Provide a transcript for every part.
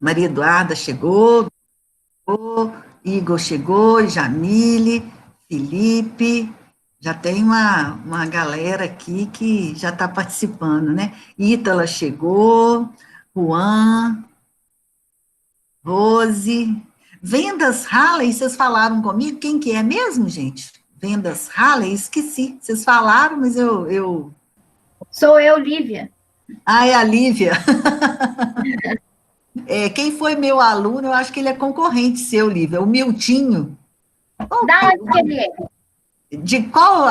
Maria Eduarda chegou, Igor chegou, Jamile, Felipe, já tem uma galera aqui que já está participando, né? Ítala chegou, Juan, Rose, Vendas Halley, vocês falaram comigo? Quem que é mesmo, gente? Vendas Halley, esqueci. Vocês falaram, mas eu... Sou eu, Lívia. Ah, é a Lívia. Quem foi meu aluno, eu acho que ele é concorrente seu, Lívia, o Miltinho. Da onde que ele é? De qual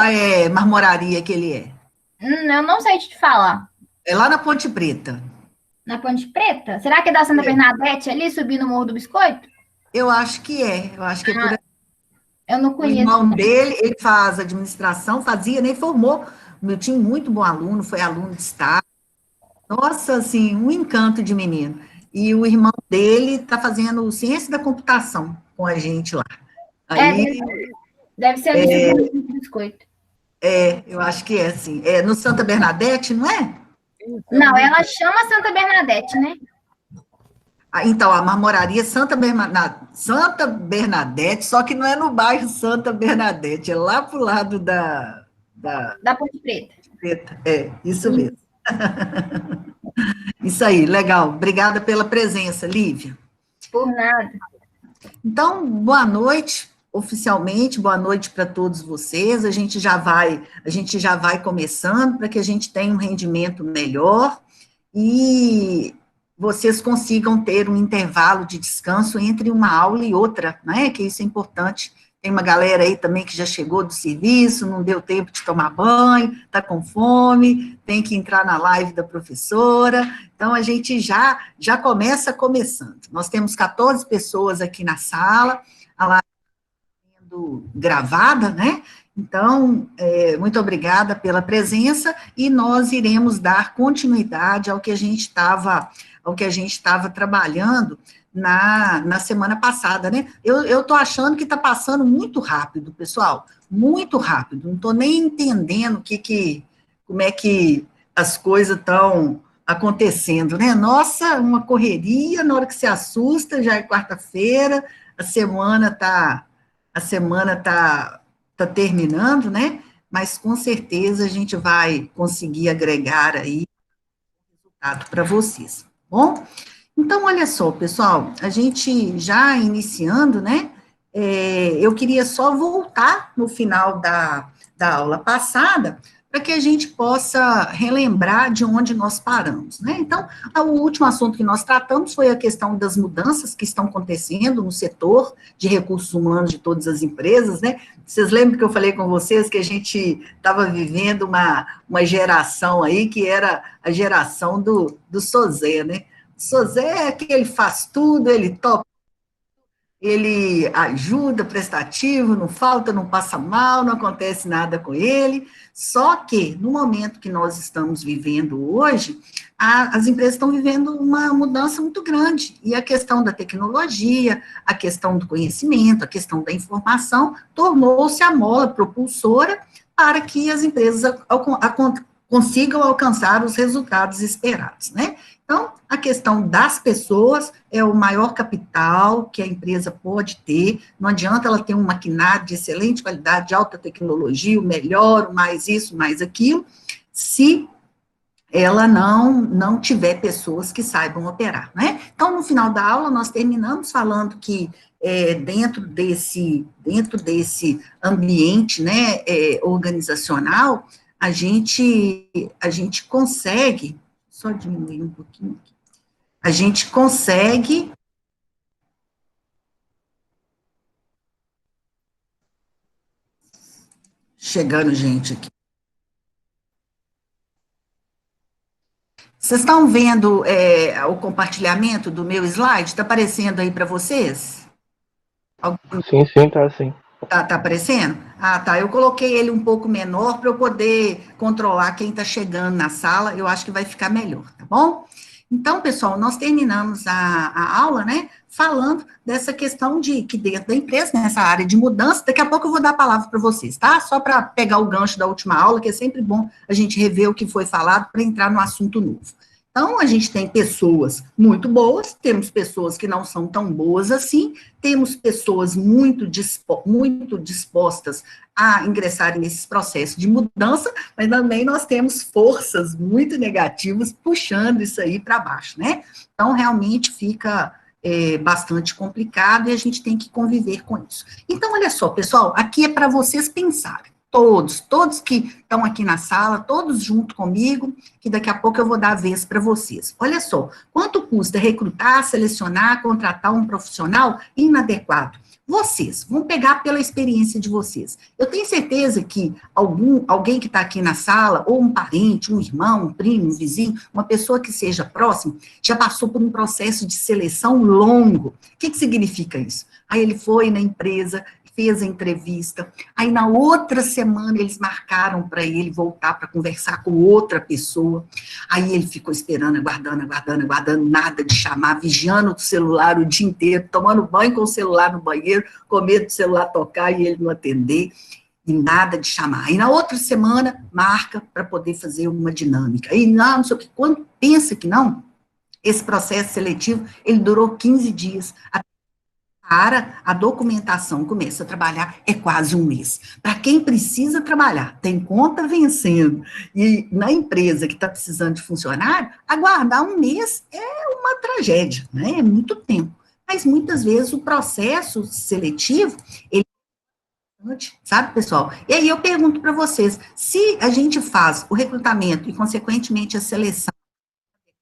marmoraria que ele é? Eu não sei te falar. É lá na Ponte Preta. Na Ponte Preta? Será que é da Santa Bernadette ali, subindo o Morro do Biscoito? Eu acho que é por aí. Eu não O conheço. irmão dele, ele faz administração, fazia, nem formou. O Miltinho, muito bom aluno, foi aluno de estágio. Nossa, assim, um encanto de menino. E o irmão dele está fazendo ciência da computação com a gente lá. Aí, deve ser ali subindo o Morro do Biscoito. eu acho que é assim. É no Santa Bernadette, não é? Não, ela chama Santa Bernadette, né? Então, a marmoraria Santa Bernadette, só que não é no bairro Santa Bernadette, é lá para o lado da Ponte Preta. Isso mesmo. Isso aí, legal. Obrigada pela presença, Lívia. Por nada. Então, boa noite, oficialmente, boa noite para todos vocês. A gente já vai começando para que a gente tenha um rendimento melhor e vocês consigam ter um intervalo de descanso entre uma aula e outra, né? Que isso é importante. Tem uma galera aí também que já chegou do serviço, não deu tempo de tomar banho, está com fome, tem que entrar na live da professora. Então, a gente já começa começando. Nós temos 14 pessoas aqui na sala, a live está sendo gravada, né? Então, muito obrigada pela presença, e nós iremos dar continuidade ao que a gente estava trabalhando na semana passada, né? Eu estou achando que está passando muito rápido, pessoal, muito rápido, não estou nem entendendo como é que as coisas estão acontecendo, né? Nossa, uma correria, na hora que se assusta, já é quarta-feira, a semana está terminando, né? Mas com certeza a gente vai conseguir agregar aí resultado para vocês, bom? Então, olha só, pessoal, a gente já iniciando, né? Eu queria só voltar no final da aula passada, para que a gente possa relembrar de onde nós paramos, né? Então, o último assunto que nós tratamos foi a questão das mudanças que estão acontecendo no setor de recursos humanos de todas as empresas, né? Vocês lembram que eu falei com vocês que a gente estava vivendo uma geração aí que era a geração do Sosé, né? Sosé é que ele faz tudo, ele topa, ele ajuda, prestativo, não falta, não passa mal, não acontece nada com ele, só que no momento que nós estamos vivendo hoje, as empresas estão vivendo uma mudança muito grande, e a questão da tecnologia, a questão do conhecimento, a questão da informação, tornou-se a mola propulsora para que as empresas consigam alcançar os resultados esperados, né? Então, a questão das pessoas é o maior capital que a empresa pode ter, não adianta ela ter um maquinário de excelente qualidade, de alta tecnologia, o melhor, o mais isso, mais aquilo, se ela não tiver pessoas que saibam operar, né? Então, no final da aula, nós terminamos falando que dentro desse ambiente, né, organizacional, a gente consegue, só diminuir um pouquinho aqui, a gente consegue chegando gente aqui. Vocês estão vendo o compartilhamento do meu slide? Está aparecendo aí para vocês? Sim, tá sim. Tá aparecendo? Ah, tá. Eu coloquei ele um pouco menor para eu poder controlar quem está chegando na sala. Eu acho que vai ficar melhor, tá bom? Então, pessoal, nós terminamos a aula, né, falando dessa questão de que dentro da empresa, nessa área de mudança, daqui a pouco eu vou dar a palavra para vocês, tá? Só para pegar o gancho da última aula, que é sempre bom a gente rever o que foi falado para entrar no assunto novo. Então, a gente tem pessoas muito boas, temos pessoas que não são tão boas assim, temos pessoas muito dispostas a ingressarem nesses processos de mudança, mas também nós temos forças muito negativas puxando isso aí para baixo, né? Então, realmente fica bastante complicado e a gente tem que conviver com isso. Então, olha só, pessoal, aqui é para vocês pensarem. Todos que estão aqui na sala, todos junto comigo, que daqui a pouco eu vou dar a vez para vocês. Olha só, quanto custa recrutar, selecionar, contratar um profissional inadequado? Vocês, vão pegar pela experiência de vocês. Eu tenho certeza que alguém que está aqui na sala, ou um parente, um irmão, um primo, um vizinho, uma pessoa que seja próxima, já passou por um processo de seleção longo. O que significa isso? Aí ele foi na empresa, fez a entrevista, aí na outra semana eles marcaram para ele voltar para conversar com outra pessoa, aí ele ficou esperando, aguardando, nada de chamar, vigiando o celular o dia inteiro, tomando banho com o celular no banheiro, com medo do celular tocar e ele não atender, e nada de chamar. Aí na outra semana, marca para poder fazer uma dinâmica, aí não sei o que, quando pensa que não, esse processo seletivo, ele durou 15 dias, para a documentação começa a trabalhar, é quase um mês. Para quem precisa trabalhar, tem conta vencendo, e na empresa que está precisando de funcionário, aguardar um mês é uma tragédia, né? É muito tempo. Mas muitas vezes o processo seletivo, ele sabe, pessoal? E aí eu pergunto para vocês, se a gente faz o recrutamento e, consequentemente, a seleção,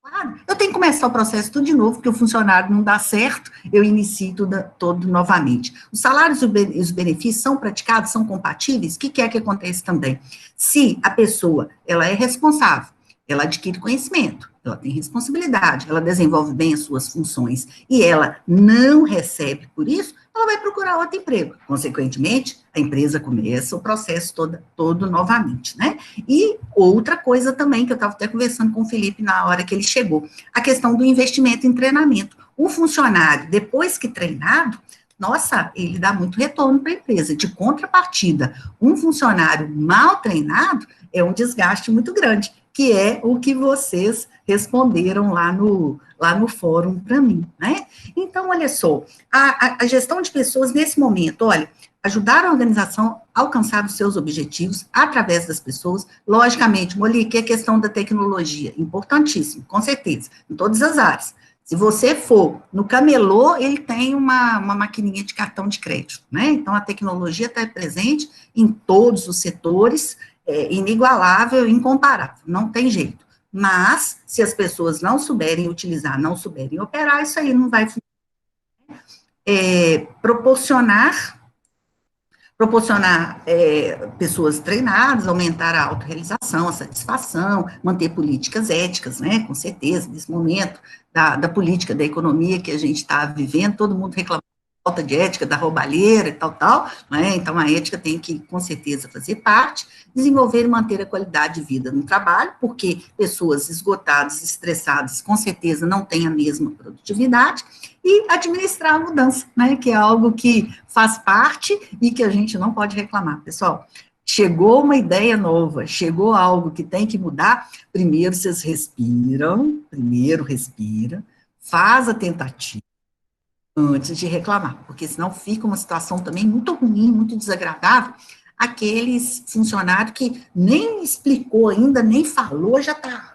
claro, eu tenho que começar o processo tudo de novo, porque o funcionário não dá certo, eu inicio todo novamente. Os salários e os benefícios são praticados, são compatíveis? O que é que acontece também? Se a pessoa, ela é responsável, ela adquire conhecimento, ela tem responsabilidade, ela desenvolve bem as suas funções, e ela não recebe por isso, ela vai procurar outro emprego. Consequentemente, a empresa começa o processo todo novamente, né? E outra coisa também, que eu estava até conversando com o Felipe na hora que ele chegou, a questão do investimento em treinamento. O funcionário, depois que treinado, nossa, ele dá muito retorno para a empresa. De contrapartida, um funcionário mal treinado é um desgaste muito grande, que é o que vocês responderam lá no fórum para mim, né? Então, olha só, a gestão de pessoas nesse momento, olha, ajudar a organização a alcançar os seus objetivos através das pessoas, logicamente, Molique, a questão da tecnologia, importantíssimo, com certeza, em todas as áreas. Se você for no camelô, ele tem uma maquininha de cartão de crédito, né? Então, a tecnologia está presente em todos os setores, inigualável, incomparável, não tem jeito. Mas, se as pessoas não souberem utilizar, não souberem operar, isso aí não vai funcionar. Proporcionar pessoas treinadas, aumentar a autorrealização, a satisfação, manter políticas éticas, né, com certeza, nesse momento da política, da economia que a gente está vivendo, todo mundo reclama falta de ética, da roubalheira e tal, né? Então a ética tem que, com certeza, fazer parte, desenvolver e manter a qualidade de vida no trabalho, porque pessoas esgotadas, estressadas, com certeza não têm a mesma produtividade, e administrar a mudança, né? Que é algo que faz parte e que a gente não pode reclamar. Pessoal, chegou uma ideia nova, chegou algo que tem que mudar, primeiro vocês respiram, faz a tentativa, antes de reclamar, porque senão fica uma situação também muito ruim, muito desagradável, aqueles funcionários que nem explicou ainda, nem falou, já está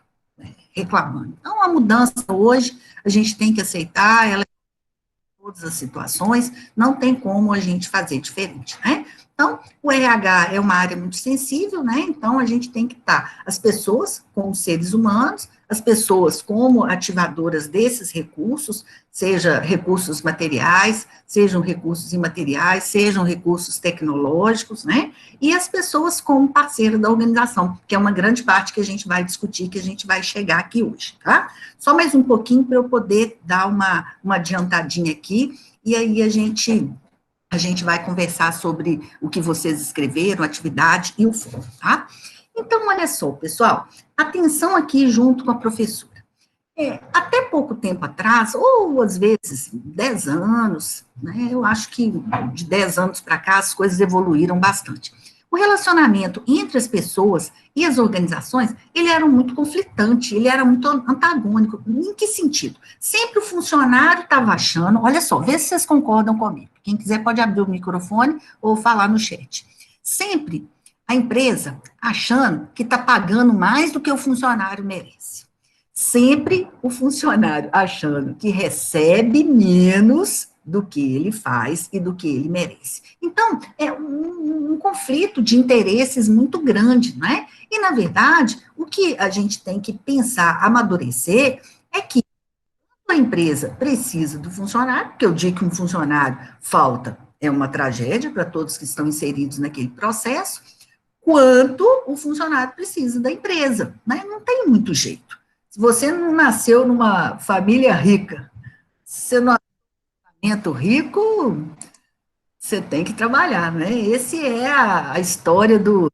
reclamando. Então, a mudança hoje, a gente tem que aceitar, ela em todas as situações, não tem como a gente fazer diferente, né? Então, o RH é uma área muito sensível, né? Então, a gente tem que estar, as pessoas como seres humanos, as pessoas como ativadoras desses recursos, seja recursos materiais, sejam recursos imateriais, sejam recursos tecnológicos, né? E as pessoas como parceiro da organização, que é uma grande parte que a gente vai discutir, que a gente vai chegar aqui hoje, tá? Só mais um pouquinho para eu poder dar uma adiantadinha aqui, e aí a gente vai conversar sobre o que vocês escreveram, a atividade e o fórum, tá? Então, olha só, pessoal, atenção aqui junto com a professora. Até pouco tempo atrás, ou às vezes 10 anos, né, eu acho que de 10 anos para cá as coisas evoluíram bastante. O relacionamento entre as pessoas e as organizações, ele era muito conflitante, ele era muito antagônico. Em que sentido? Sempre o funcionário estava achando, olha só, vê se vocês concordam comigo. Quem quiser pode abrir o microfone ou falar no chat. Sempre a empresa achando que está pagando mais do que o funcionário merece. Sempre o funcionário achando que recebe menos do que ele faz e do que ele merece. Então, é um conflito de interesses muito grande, não é? E, na verdade, o que a gente tem que pensar, amadurecer, é que a empresa precisa do funcionário, porque o dia que um funcionário falta é uma tragédia para todos que estão inseridos naquele processo, quanto o funcionário precisa da empresa, né? Não tem muito jeito. Se você não nasceu numa família rica, se você não nasceu rico, você tem que trabalhar, né? Esse é a história do...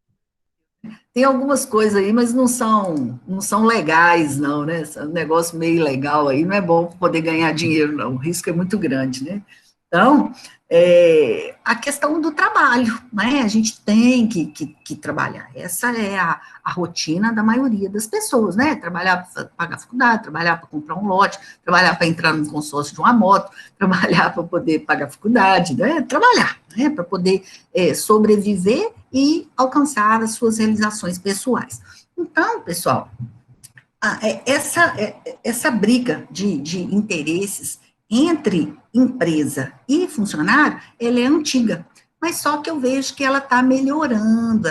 Tem algumas coisas aí, mas não são legais, não, né? Esse negócio meio ilegal aí, não é bom poder ganhar dinheiro, não. O risco é muito grande, né? Então, a questão do trabalho, né? A gente tem que trabalhar. Essa é a rotina da maioria das pessoas, né? Trabalhar para pagar a faculdade, trabalhar para comprar um lote, trabalhar para entrar no consórcio de uma moto, trabalhar para poder pagar a faculdade, né? Trabalhar, né? Para poder sobreviver e alcançar as suas realizações pessoais. Então, pessoal, essa briga de interesses entre empresa e funcionário, ela é antiga, mas só que eu vejo que ela está melhorando,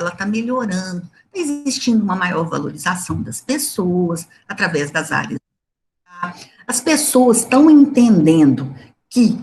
existindo uma maior valorização das pessoas, através das áreas. As pessoas estão entendendo que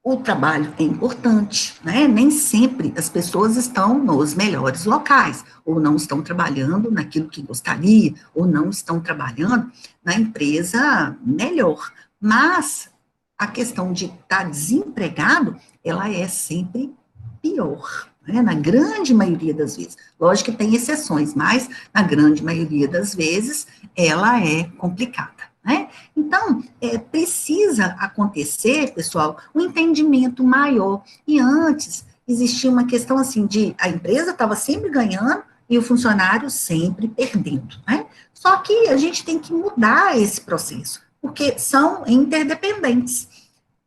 o trabalho é importante, né? Nem sempre as pessoas estão nos melhores locais, ou não estão trabalhando naquilo que gostaria, ou não estão trabalhando na empresa melhor. Mas a questão de estar desempregado, ela é sempre pior, né? Na grande maioria das vezes. Lógico que tem exceções, mas na grande maioria das vezes ela é complicada, né? Então, precisa acontecer, pessoal, um entendimento maior. E antes, existia uma questão assim de a empresa estava sempre ganhando e o funcionário sempre perdendo, né? Só que a gente tem que mudar esse processo, porque são interdependentes.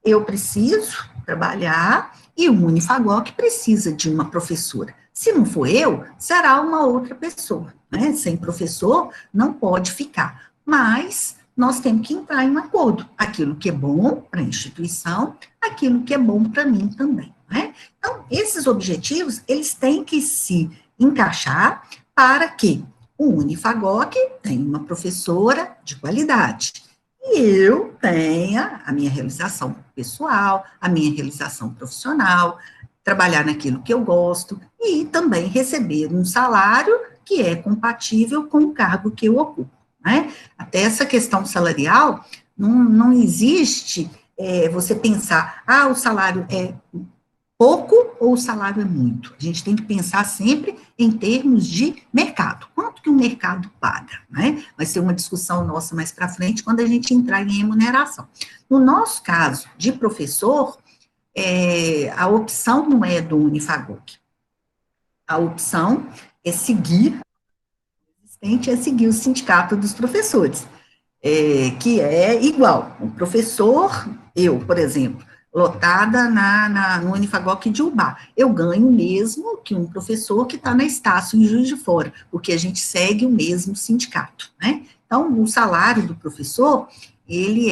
Eu preciso trabalhar e o Unifagoc precisa de uma professora. Se não for eu, será uma outra pessoa, né? Sem professor, não pode ficar. Mas nós temos que entrar em um acordo. Aquilo que é bom para a instituição, aquilo que é bom para mim também, né? Então, esses objetivos, eles têm que se encaixar para que o Unifagoc tenha uma professora de qualidade e eu tenha a minha realização pessoal, a minha realização profissional, trabalhar naquilo que eu gosto e também receber um salário que é compatível com o cargo que eu ocupo, né? Até essa questão salarial, não existe você pensar, o salário é pouco ou o salário é muito. A gente tem que pensar sempre em termos de mercado. Quanto que o mercado paga, né? Vai ser uma discussão nossa mais para frente, quando a gente entrar em remuneração. No nosso caso, de professor, a opção não é do Unifagoc. A opção é seguir o sindicato dos professores, que é igual. O professor, eu, por exemplo, lotada no Unifagoc de Ubá, eu ganho mesmo que um professor que está na Estácio, em Juiz de Fora, porque a gente segue o mesmo sindicato, né? Então, o salário do professor, ele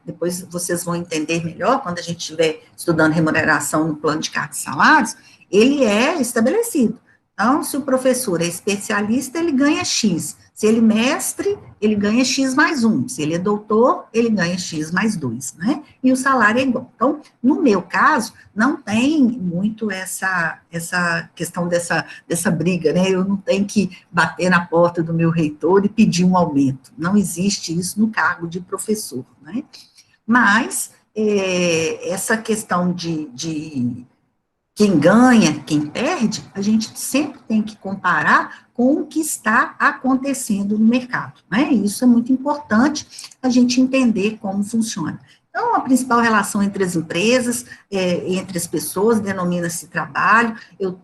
depois vocês vão entender melhor, quando a gente estiver estudando remuneração no plano de cargos e salários, ele é estabelecido. Então, se o professor é especialista, ele ganha X. Se ele é mestre, ele ganha X mais 1. Se ele é doutor, ele ganha X mais 2, né? E o salário é igual. Então, no meu caso, não tem muito essa questão dessa briga, né? Eu não tenho que bater na porta do meu reitor e pedir um aumento. Não existe isso no cargo de professor, né? Mas, essa questão de quem ganha, quem perde, a gente sempre tem que comparar com o que está acontecendo no mercado, né? Isso é muito importante a gente entender como funciona. Então, a principal relação entre as empresas, entre as pessoas, denomina-se trabalho.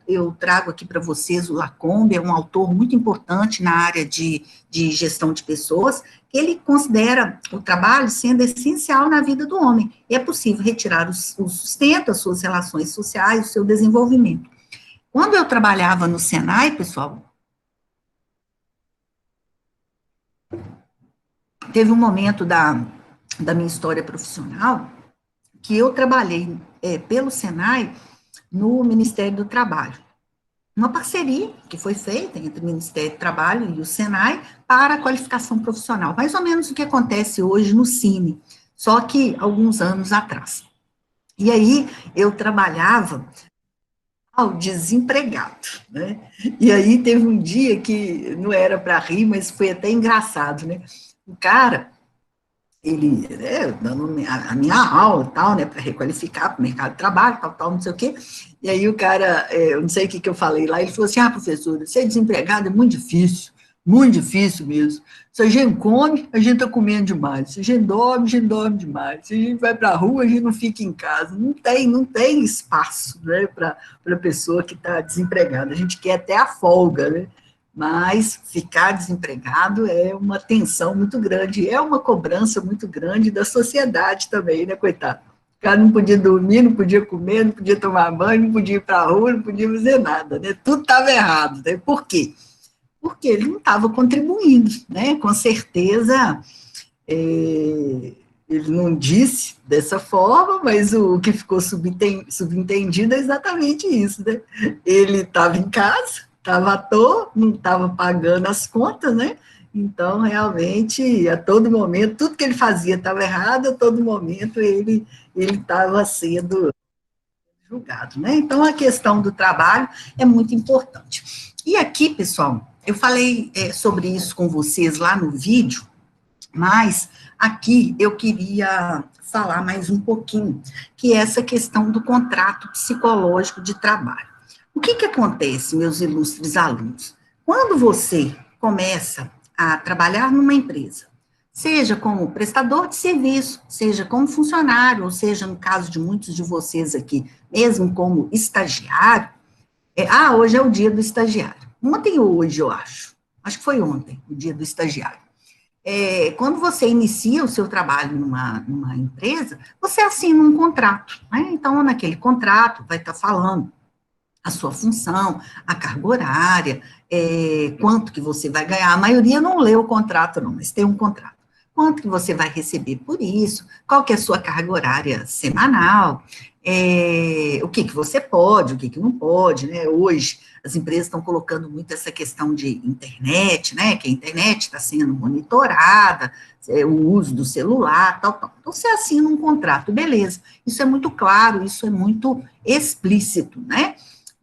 Eu trago aqui para vocês o Lacombe, é um autor muito importante na área de gestão de pessoas, que ele considera o trabalho sendo essencial na vida do homem. E é possível retirar o sustento, as suas relações sociais, o seu desenvolvimento. Quando eu trabalhava no Senai, pessoal, teve um momento da minha história profissional que eu trabalhei pelo Senai no Ministério do Trabalho. Uma parceria que foi feita entre o Ministério do Trabalho e o Senai para a qualificação profissional. Mais ou menos o que acontece hoje no Cine, só que alguns anos atrás. E aí eu trabalhava ao desempregado, né? E aí teve um dia que não era para rir, mas foi até engraçado, né? O cara, ele, dando a minha aula e tal, né, para requalificar para o mercado de trabalho, tal, não sei o quê, e aí o cara, eu não sei o que eu falei lá, ele falou assim, professora, ser desempregado é muito difícil mesmo, se a gente come, a gente está comendo demais, se a gente dorme demais, se a gente vai para a rua, a gente não fica em casa, não tem espaço, né, para a pessoa que está desempregada, a gente quer até a folga, né, mas ficar desempregado é uma tensão muito grande, é uma cobrança muito grande da sociedade também, né, coitado? O cara não podia dormir, não podia comer, não podia tomar banho, não podia ir para a rua, não podia fazer nada, né? Tudo estava errado, né? Por quê? Porque ele não estava contribuindo, né? Com certeza, ele não disse dessa forma, mas o que ficou subentendido é exatamente isso, né? Ele estava em casa, estava à toa, não estava pagando as contas, né? Então, realmente, a todo momento, tudo que ele fazia estava errado, a todo momento ele estava sendo julgado, né? Então, a questão do trabalho é muito importante. E aqui, pessoal, eu falei sobre isso com vocês lá no vídeo, mas aqui eu queria falar mais um pouquinho, que é essa questão do contrato psicológico de trabalho. O que acontece, meus ilustres alunos? Quando você começa a trabalhar numa empresa, seja como prestador de serviço, seja como funcionário, ou seja, no caso de muitos de vocês aqui, mesmo como estagiário, hoje é o dia do estagiário. Ontem ou hoje, eu acho que foi ontem, o dia do estagiário. Quando você inicia o seu trabalho numa empresa, você assina um contrato, né? Então, naquele contrato vai estar falando a sua função, a carga horária, quanto que você vai ganhar. A maioria não lê o contrato, não, mas tem um contrato. Quanto que você vai receber por isso, qual que é a sua carga horária semanal, o que você pode, o que não pode, né? Hoje, as empresas estão colocando muito essa questão de internet, né? Que a internet está sendo monitorada, o uso do celular, tal. Então, você assina um contrato, beleza. Isso é muito claro, isso é muito explícito, né?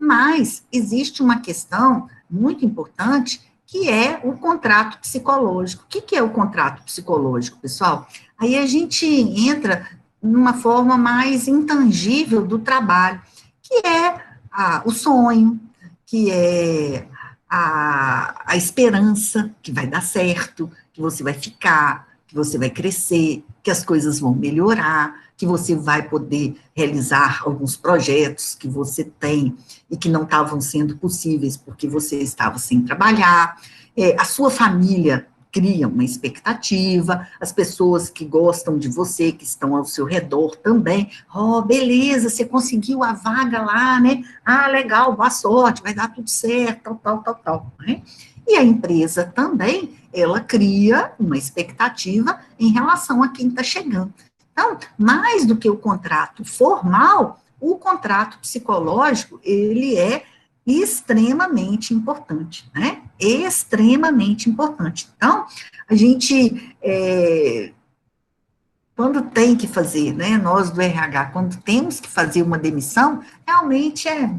Mas existe uma questão muito importante, que é o contrato psicológico. O que é o contrato psicológico, pessoal? Aí a gente entra numa forma mais intangível do trabalho, que é o sonho, que é a esperança que vai dar certo, que você vai ficar, que você vai crescer, que as coisas vão melhorar, que você vai poder realizar alguns projetos que você tem e que não estavam sendo possíveis porque você estava sem trabalhar, a sua família cria uma expectativa, as pessoas que gostam de você, que estão ao seu redor também, beleza, você conseguiu a vaga lá, né, legal, boa sorte, vai dar tudo certo, tal, né, e a empresa também, ela cria uma expectativa em relação a quem está chegando. Então, mais do que o contrato formal, o contrato psicológico, ele é extremamente importante, né? Extremamente importante. Então, a gente, quando tem que fazer, né, nós do RH, quando temos que fazer uma demissão, realmente é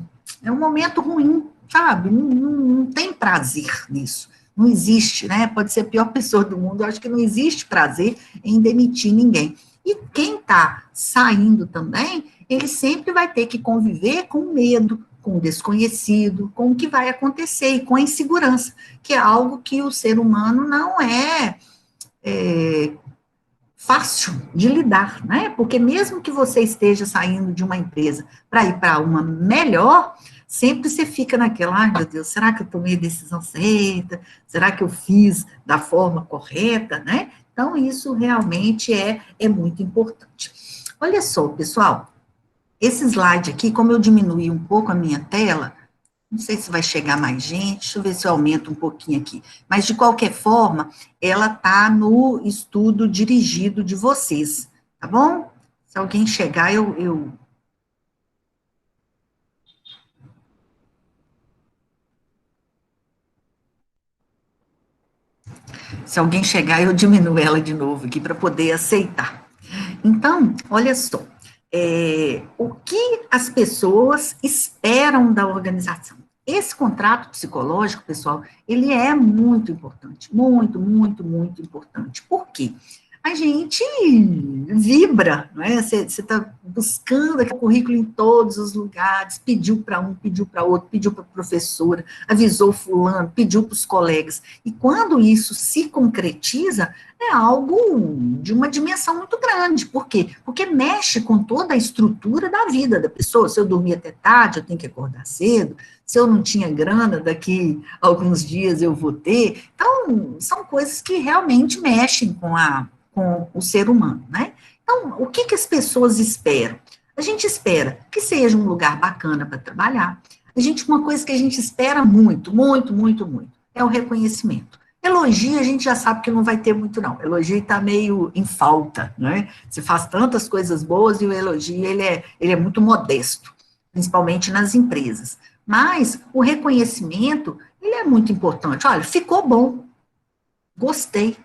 um momento ruim, sabe? Não tem prazer nisso. Não existe, né? Pode ser a pior pessoa do mundo, eu acho que não existe prazer em demitir ninguém. E quem está saindo também, ele sempre vai ter que conviver com medo, com o desconhecido, com o que vai acontecer e com a insegurança, que é algo que o ser humano não é fácil de lidar, né? Porque mesmo que você esteja saindo de uma empresa para ir para uma melhor, sempre você fica naquela, ai meu Deus, será que eu tomei a decisão certa? Será que eu fiz da forma correta, né? Então, isso realmente é muito importante. Olha só, pessoal, esse slide aqui, como eu diminuí um pouco a minha tela, não sei se vai chegar mais gente, deixa eu ver se eu aumento um pouquinho aqui. Mas, de qualquer forma, ela está no estudo dirigido de vocês, tá bom? Se alguém chegar, Se alguém chegar, eu diminuo ela de novo aqui para poder aceitar. Então, olha só, o que as pessoas esperam da organização? Esse contrato psicológico, pessoal, ele é muito importante, muito, muito, muito importante. Por quê? A gente vibra, não é? Você está buscando aquele currículo em todos os lugares, pediu para um, pediu para outro, pediu para a professora, avisou fulano, pediu para os colegas. E quando isso se concretiza, é algo de uma dimensão muito grande. Por quê? Porque mexe com toda a estrutura da vida da pessoa. Se eu dormir até tarde, eu tenho que acordar cedo. Se eu não tinha grana, daqui a alguns dias eu vou ter. Então, são coisas que realmente mexem com o ser humano, né? Então, o que as pessoas esperam? A gente espera que seja um lugar bacana para trabalhar. Uma coisa que a gente espera muito, muito, muito, muito, é o reconhecimento. Elogio, a gente já sabe que não vai ter muito, não. Elogio está meio em falta, né? Você faz tantas coisas boas e o elogio, ele é muito modesto, principalmente nas empresas. Mas o reconhecimento, ele é muito importante. Olha, ficou bom, gostei.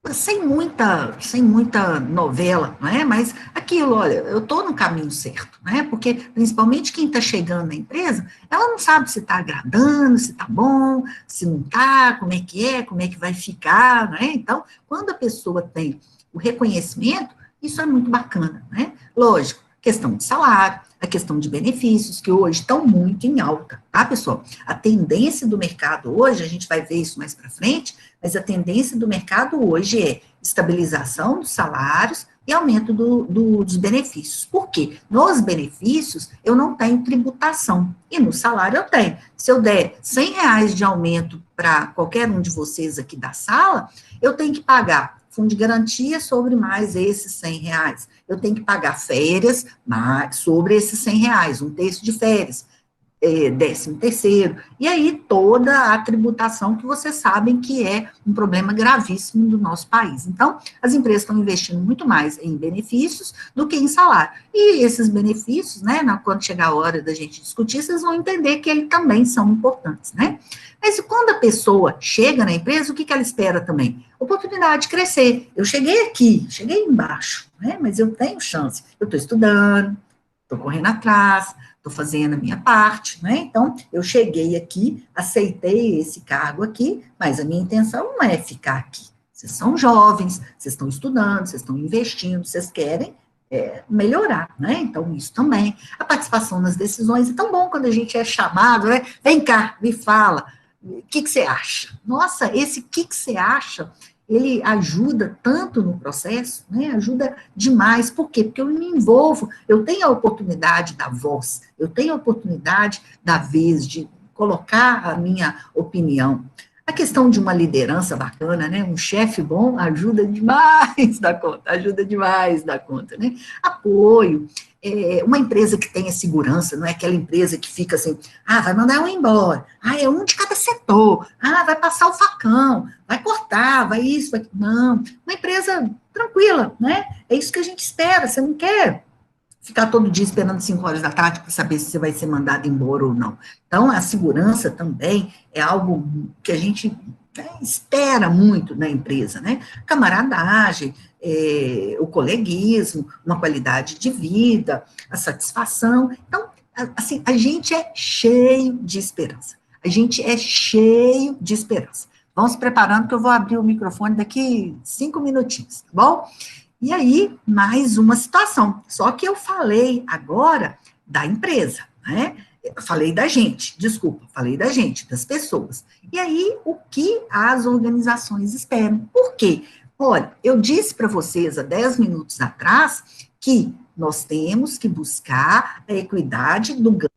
Sem muita novela, não é? Mas aquilo, olha, eu estou no caminho certo, né? Porque, principalmente quem está chegando na empresa, ela não sabe se está agradando, se está bom, se não está, como é que vai ficar, né? Então, quando a pessoa tem o reconhecimento, isso é muito bacana, né? Lógico, questão de salário, a questão de benefícios, que hoje estão muito em alta, tá, pessoal? A tendência do mercado hoje, a gente vai ver isso mais para frente, mas a tendência do mercado hoje é estabilização dos salários e aumento dos benefícios. Por quê? Nos benefícios, eu não tenho tributação, e no salário eu tenho. Se eu der R$ 100 de aumento para qualquer um de vocês aqui da sala, eu tenho que pagar fundo de garantia sobre mais esses R$ 100. Eu tenho que pagar férias sobre esses R$ 100, um terço de férias. 13º, e aí toda a tributação que vocês sabem que é um problema gravíssimo do nosso país. Então, as empresas estão investindo muito mais em benefícios do que em salário. E esses benefícios, né, quando chegar a hora da gente discutir, vocês vão entender que eles também são importantes, né? Mas quando a pessoa chega na empresa, o que ela espera também? Oportunidade de crescer. Eu cheguei aqui, cheguei embaixo, né, mas eu tenho chance. Eu estou estudando, estou correndo atrás, estou fazendo a minha parte, né? Então, eu cheguei aqui, aceitei esse cargo aqui, mas a minha intenção não é ficar aqui. Vocês são jovens, vocês estão estudando, vocês estão investindo, vocês querem melhorar, né? Então, isso também. A participação nas decisões é tão bom quando a gente é chamado, né? Vem cá, me fala, o que você acha? Nossa, esse que você acha, ele ajuda tanto no processo, né? Ajuda demais. Por quê? Porque eu me envolvo, eu tenho a oportunidade da voz, eu tenho a oportunidade da vez de colocar a minha opinião. A questão de uma liderança bacana, né? Um chefe bom ajuda demais da conta, né? Apoio, uma empresa que tenha segurança, não é aquela empresa que fica assim, vai mandar um embora, é um de cada setor, vai passar o facão, vai cortar, vai isso, vai... Não, uma empresa tranquila, né? É isso que a gente espera, você não quer ficar todo dia esperando 5 horas da tarde para saber se você vai ser mandado embora ou não. Então, a segurança também é algo que a gente espera muito na empresa, né? Camaradagem, o coleguismo, uma qualidade de vida, a satisfação. Então, assim, a gente é cheio de esperança. A gente é cheio de esperança. Vão se preparando que eu vou abrir o microfone daqui 5 minutinhos, tá bom? E aí, mais uma situação. Só que eu falei agora da empresa, né? Eu falei da gente, falei da gente, das pessoas. E aí, o que as organizações esperam? Por quê? Olha, eu disse para vocês há 10 minutos atrás que nós temos que buscar a equidade do ganho.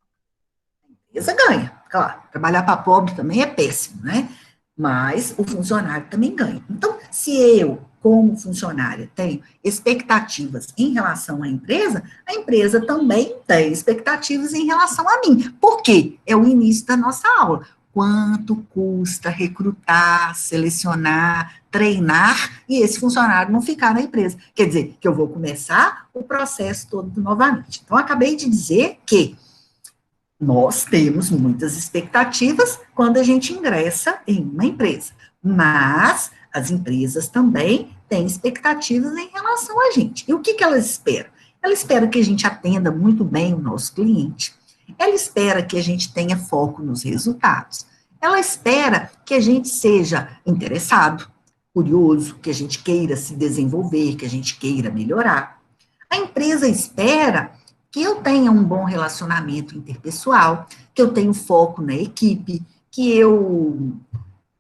A empresa ganha, claro, trabalhar para pobre também é péssimo, né? Mas o funcionário também ganha. Então, se eu, como funcionária, tenho expectativas em relação à empresa, a empresa também tem expectativas em relação a mim. Por quê? É o início da nossa aula. Quanto custa recrutar, selecionar, treinar e esse funcionário não ficar na empresa? Quer dizer, que eu vou começar o processo todo novamente. Então, acabei de dizer que nós temos muitas expectativas quando a gente ingressa em uma empresa, mas as empresas também têm expectativas em relação a gente. E o que elas esperam? Ela espera que a gente atenda muito bem o nosso cliente. Ela espera que a gente tenha foco nos resultados. Ela espera que a gente seja interessado, curioso, que a gente queira se desenvolver, que a gente queira melhorar. A empresa espera que eu tenha um bom relacionamento interpessoal, que eu tenha foco na equipe, que eu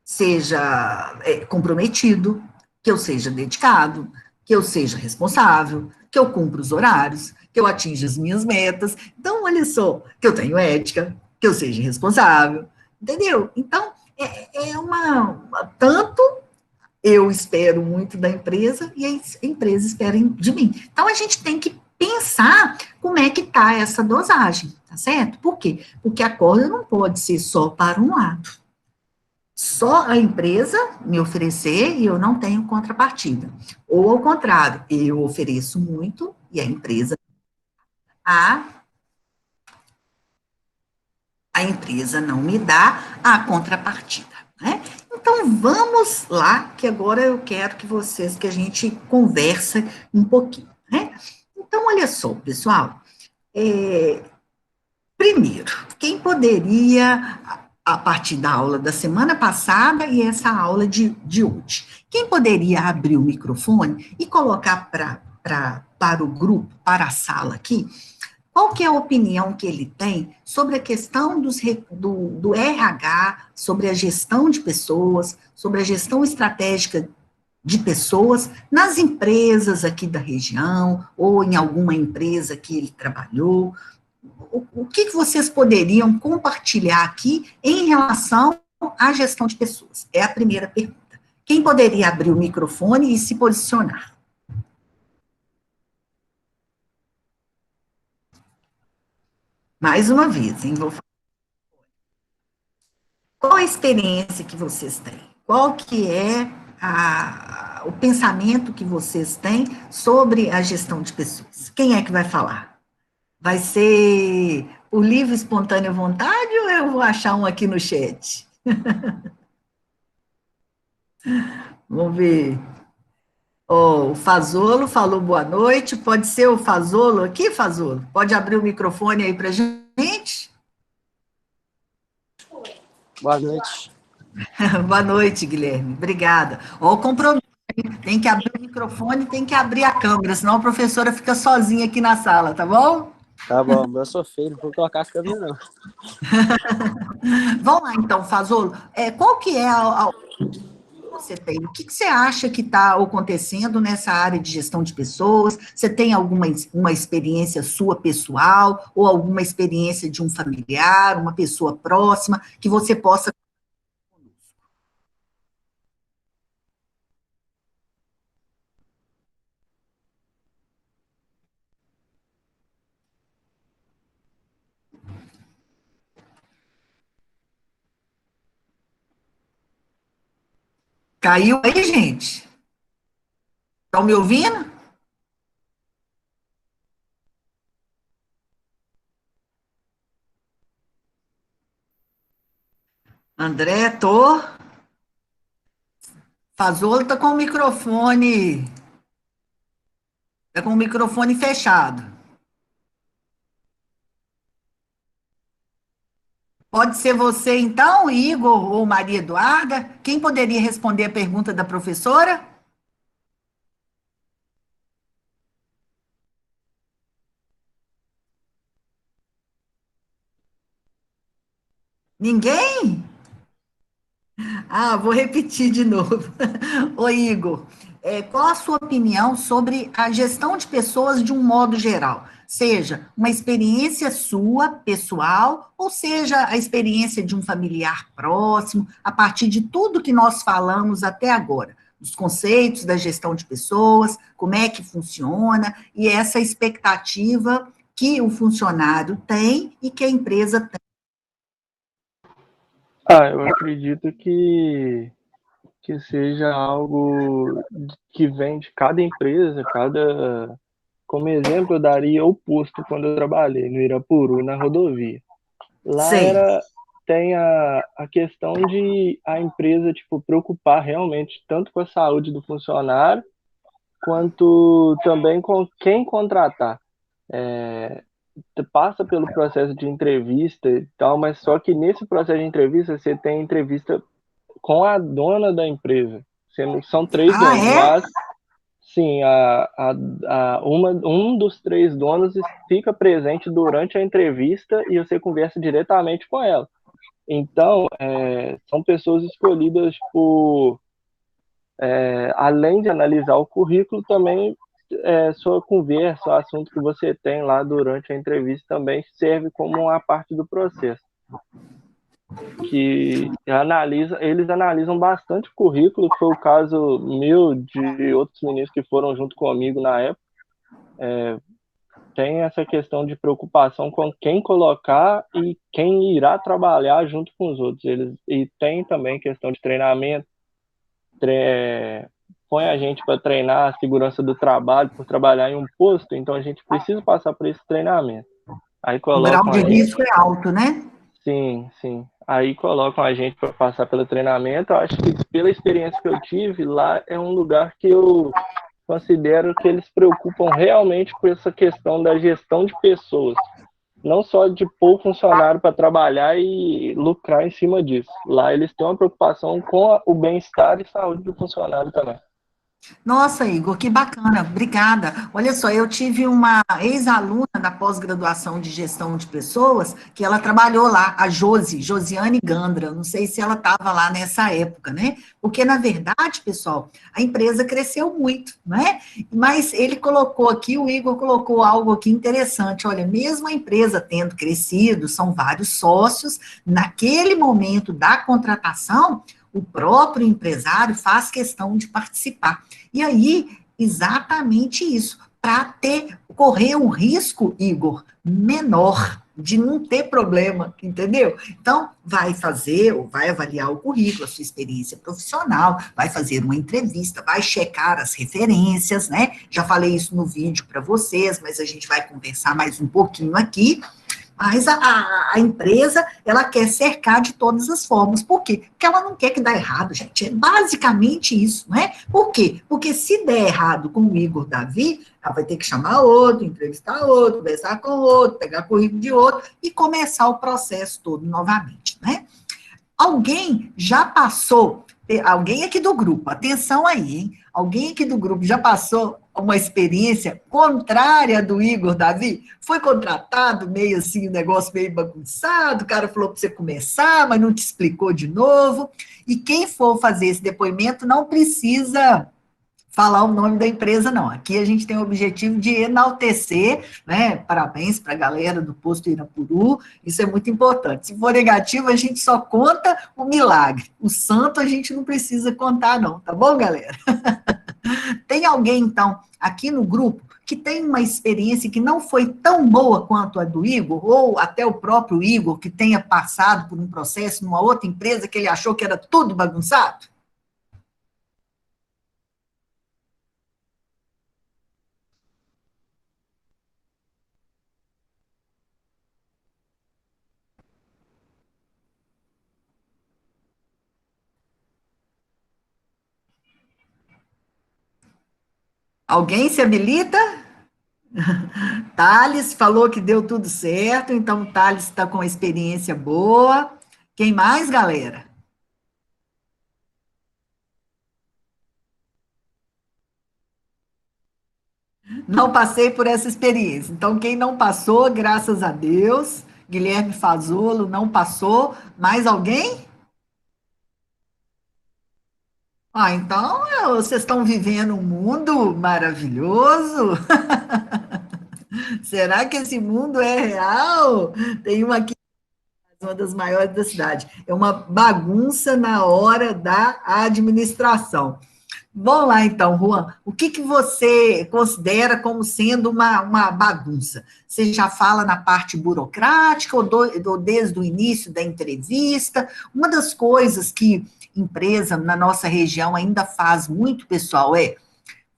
seja comprometido, que eu seja dedicado, que eu seja responsável, que eu cumpra os horários, que eu atinja as minhas metas. Então, olha só, que eu tenho ética, que eu seja responsável, entendeu? Então, tanto eu espero muito da empresa e a empresa espera de mim. Então, a gente tem que pensar como é que está essa dosagem, tá certo? Por quê? Porque a corda não pode ser só para um lado. Só a empresa me oferecer e eu não tenho contrapartida. Ou ao contrário, eu ofereço muito e a, a empresa não me dá a contrapartida, né? Então, vamos lá, que agora eu quero que a gente converse um pouquinho, né? Então, olha só, pessoal, primeiro, quem poderia, a partir da aula da semana passada e essa aula de hoje, quem poderia abrir o microfone e colocar para o grupo, para a sala aqui, qual que é a opinião que ele tem sobre a questão do RH, sobre a gestão de pessoas, sobre a gestão estratégica de pessoas nas empresas aqui da região, ou em alguma empresa que ele trabalhou. O que vocês poderiam compartilhar aqui em relação à gestão de pessoas? É a primeira pergunta. Quem poderia abrir o microfone e se posicionar? Mais uma vez, hein? Qual a experiência que vocês têm? Qual que é o pensamento que vocês têm sobre a gestão de pessoas? Quem é que vai falar? Vai ser o livre, espontânea vontade ou eu vou achar um aqui no chat? Vamos ver. Oh, o Fazolo falou boa noite. Pode ser o Fazolo aqui, Fazolo? Pode abrir o microfone aí para gente? Boa noite. Boa noite, Guilherme. Obrigada. Ó, o compromisso. Tem que abrir o microfone, tem que abrir a câmera, senão a professora fica sozinha aqui na sala, tá bom? Tá bom, eu sou feio, não vou colocar a câmera, não. Vamos lá, então, Fazolo. Qual que é você tem? O que você acha que está acontecendo nessa área de gestão de pessoas? Você tem alguma uma experiência sua pessoal ou alguma experiência de um familiar, uma pessoa próxima que você possa. Caiu aí, gente? Estão me ouvindo? André, tô. Fazolo está com o microfone. Está com o microfone fechado. Pode ser você, então, Igor ou Maria Eduarda? Quem poderia responder a pergunta da professora? Ninguém? Ah, vou repetir de novo. Ô, Igor, qual a sua opinião sobre a gestão de pessoas de um modo geral? Seja uma experiência sua, pessoal, ou seja a experiência de um familiar próximo, a partir de tudo que nós falamos até agora, os conceitos da gestão de pessoas, como é que funciona, e essa expectativa que o funcionário tem e que a empresa tem. Eu acredito que seja algo que vem de cada empresa, como exemplo, eu daria o posto quando eu trabalhei no Irapuru, na rodovia. Lá Sei. tem a questão de a empresa, tipo, preocupar realmente tanto com a saúde do funcionário, quanto também com quem contratar. Passa pelo processo de entrevista e tal, mas só que nesse processo de entrevista você tem entrevista com a dona da empresa. São três Ah, donos, é? mas sim, um dos três donos fica presente durante a entrevista e você conversa diretamente com ela. Então, são pessoas escolhidas além de analisar o currículo, também sua conversa, o assunto que você tem lá durante a entrevista também serve como uma parte do processo. Eles analisam bastante o currículo, que foi o caso meu, de outros meninos que foram junto comigo na época. Tem essa questão de preocupação com quem colocar e quem irá trabalhar junto com os outros. E tem também questão de treinamento, põe a gente para treinar a segurança do trabalho, por trabalhar em um posto, então a gente precisa passar por esse treinamento. Aí O grau colocam de a gente. risco é alto, né? Sim, sim. Aí colocam a gente para passar pelo treinamento. Eu acho que pela experiência que eu tive, lá é um lugar que eu considero que eles se preocupam realmente com essa questão da gestão de pessoas. Não só de pôr funcionário para trabalhar e lucrar em cima disso. Lá eles têm uma preocupação com o bem-estar e saúde do funcionário também. Nossa, Igor, que bacana, obrigada. Olha só, eu tive uma ex-aluna da pós-graduação de gestão de pessoas, que ela trabalhou lá, a Josiane Gandra, não sei se ela estava lá nessa época, né? Porque, na verdade, pessoal, a empresa cresceu muito, né? Mas ele colocou aqui, o Igor colocou algo aqui interessante, olha, mesmo a empresa tendo crescido, são vários sócios, naquele momento da contratação, o próprio empresário faz questão de participar. E aí, exatamente isso, para correr um risco, Igor, menor, de não ter problema, entendeu? Então, vai fazer, ou vai avaliar o currículo, a sua experiência profissional, vai fazer uma entrevista, vai checar as referências, né? Já falei isso no vídeo para vocês, mas a gente vai conversar mais um pouquinho aqui. Mas a empresa, ela quer cercar de todas as formas. Por quê? Porque ela não quer que dê errado, gente. É basicamente isso, não é? Por quê? Porque se der errado com o Igor Davi, ela vai ter que chamar outro, entrevistar outro, conversar com outro, pegar currículo de outro e começar o processo todo novamente, né? Alguém já passou, alguém aqui do grupo, atenção aí, hein? Alguém aqui do grupo já passou uma experiência contrária do Igor Davi? Foi contratado meio assim, o negócio meio bagunçado, o cara falou para você começar, mas não te explicou de novo. E quem for fazer esse depoimento não precisa falar o nome da empresa, não. Aqui a gente tem o objetivo de enaltecer, né? Parabéns para a galera do posto Irapuru, isso é muito importante. Se for negativo, a gente só conta o milagre. O santo a gente não precisa contar, não, tá bom, galera? Tem alguém, então, aqui no grupo, que tem uma experiência que não foi tão boa quanto a do Igor, ou até o próprio Igor, que tenha passado por um processo numa outra empresa que ele achou que era tudo bagunçado? Alguém se habilita? Thales falou que deu tudo certo, então o Thales está com uma experiência boa. Quem mais, galera? Não passei por essa experiência. Então, quem não passou, graças a Deus, Guilherme Fazolo não passou. Mais alguém? Ah, então vocês estão vivendo um mundo maravilhoso. Será que esse mundo é real? Tem uma aqui, uma das maiores da cidade. É uma bagunça na hora da administração. Vamos lá, então, Juan. O que, que você considera como sendo uma bagunça? Você já fala na parte burocrática ou desde o início da entrevista? Uma das coisas que empresa na nossa região ainda faz muito, pessoal,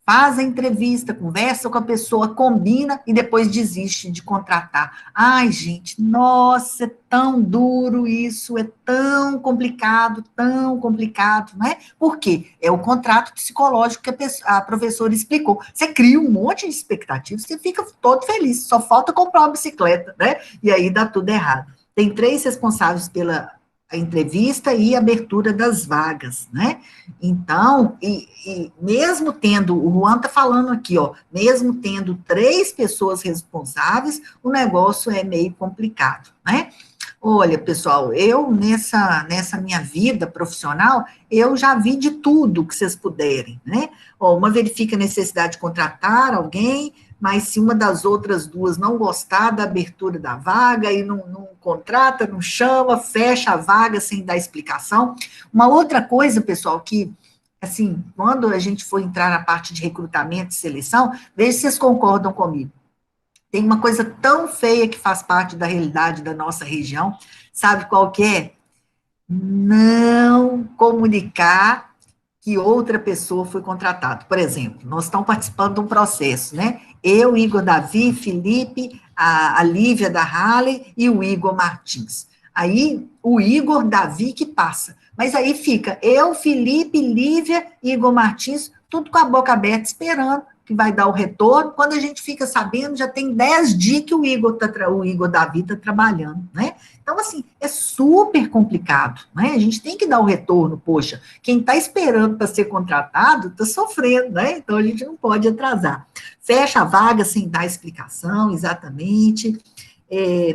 faz a entrevista, conversa com a pessoa, combina e depois desiste de contratar. Ai, gente, nossa, é tão duro isso, é tão complicado, não é? Por quê? É o contrato psicológico que a professora explicou. Você cria um monte de expectativas, você fica todo feliz, só falta comprar uma bicicleta, né? E aí dá tudo errado. Tem 3 responsáveis pela entrevista e abertura das vagas, né? Então, e mesmo tendo, o Juan está falando aqui, ó, mesmo tendo 3 pessoas responsáveis, o negócio é meio complicado, né? Olha, pessoal, eu nessa minha vida profissional, eu já vi de tudo que vocês puderem, né? Ó, uma verifica a necessidade de contratar alguém, mas se uma das outras duas não gostar da abertura da vaga e não contrata, não chama, fecha a vaga sem dar explicação. Uma outra coisa, pessoal, que, assim, quando a gente for entrar na parte de recrutamento e seleção, veja se vocês concordam comigo. Tem uma coisa tão feia que faz parte da realidade da nossa região, sabe qual que é? Não comunicar que outra pessoa foi contratada. Por exemplo, nós estamos participando de um processo, né? Eu, Igor Davi, Felipe, a Lívia da Halley e o Igor Martins. Aí, o Igor Davi que passa. Mas aí fica eu, Felipe, Lívia, Igor Martins, tudo com a boca aberta, esperando que vai dar o retorno. Quando a gente fica sabendo, já tem 10 dias que o Igor Davi está trabalhando, né? Então, assim, é super complicado, né? A gente tem que dar o retorno, poxa, quem está esperando para ser contratado está sofrendo, né? Então, a gente não pode atrasar. Fecha a vaga sem dar explicação, exatamente.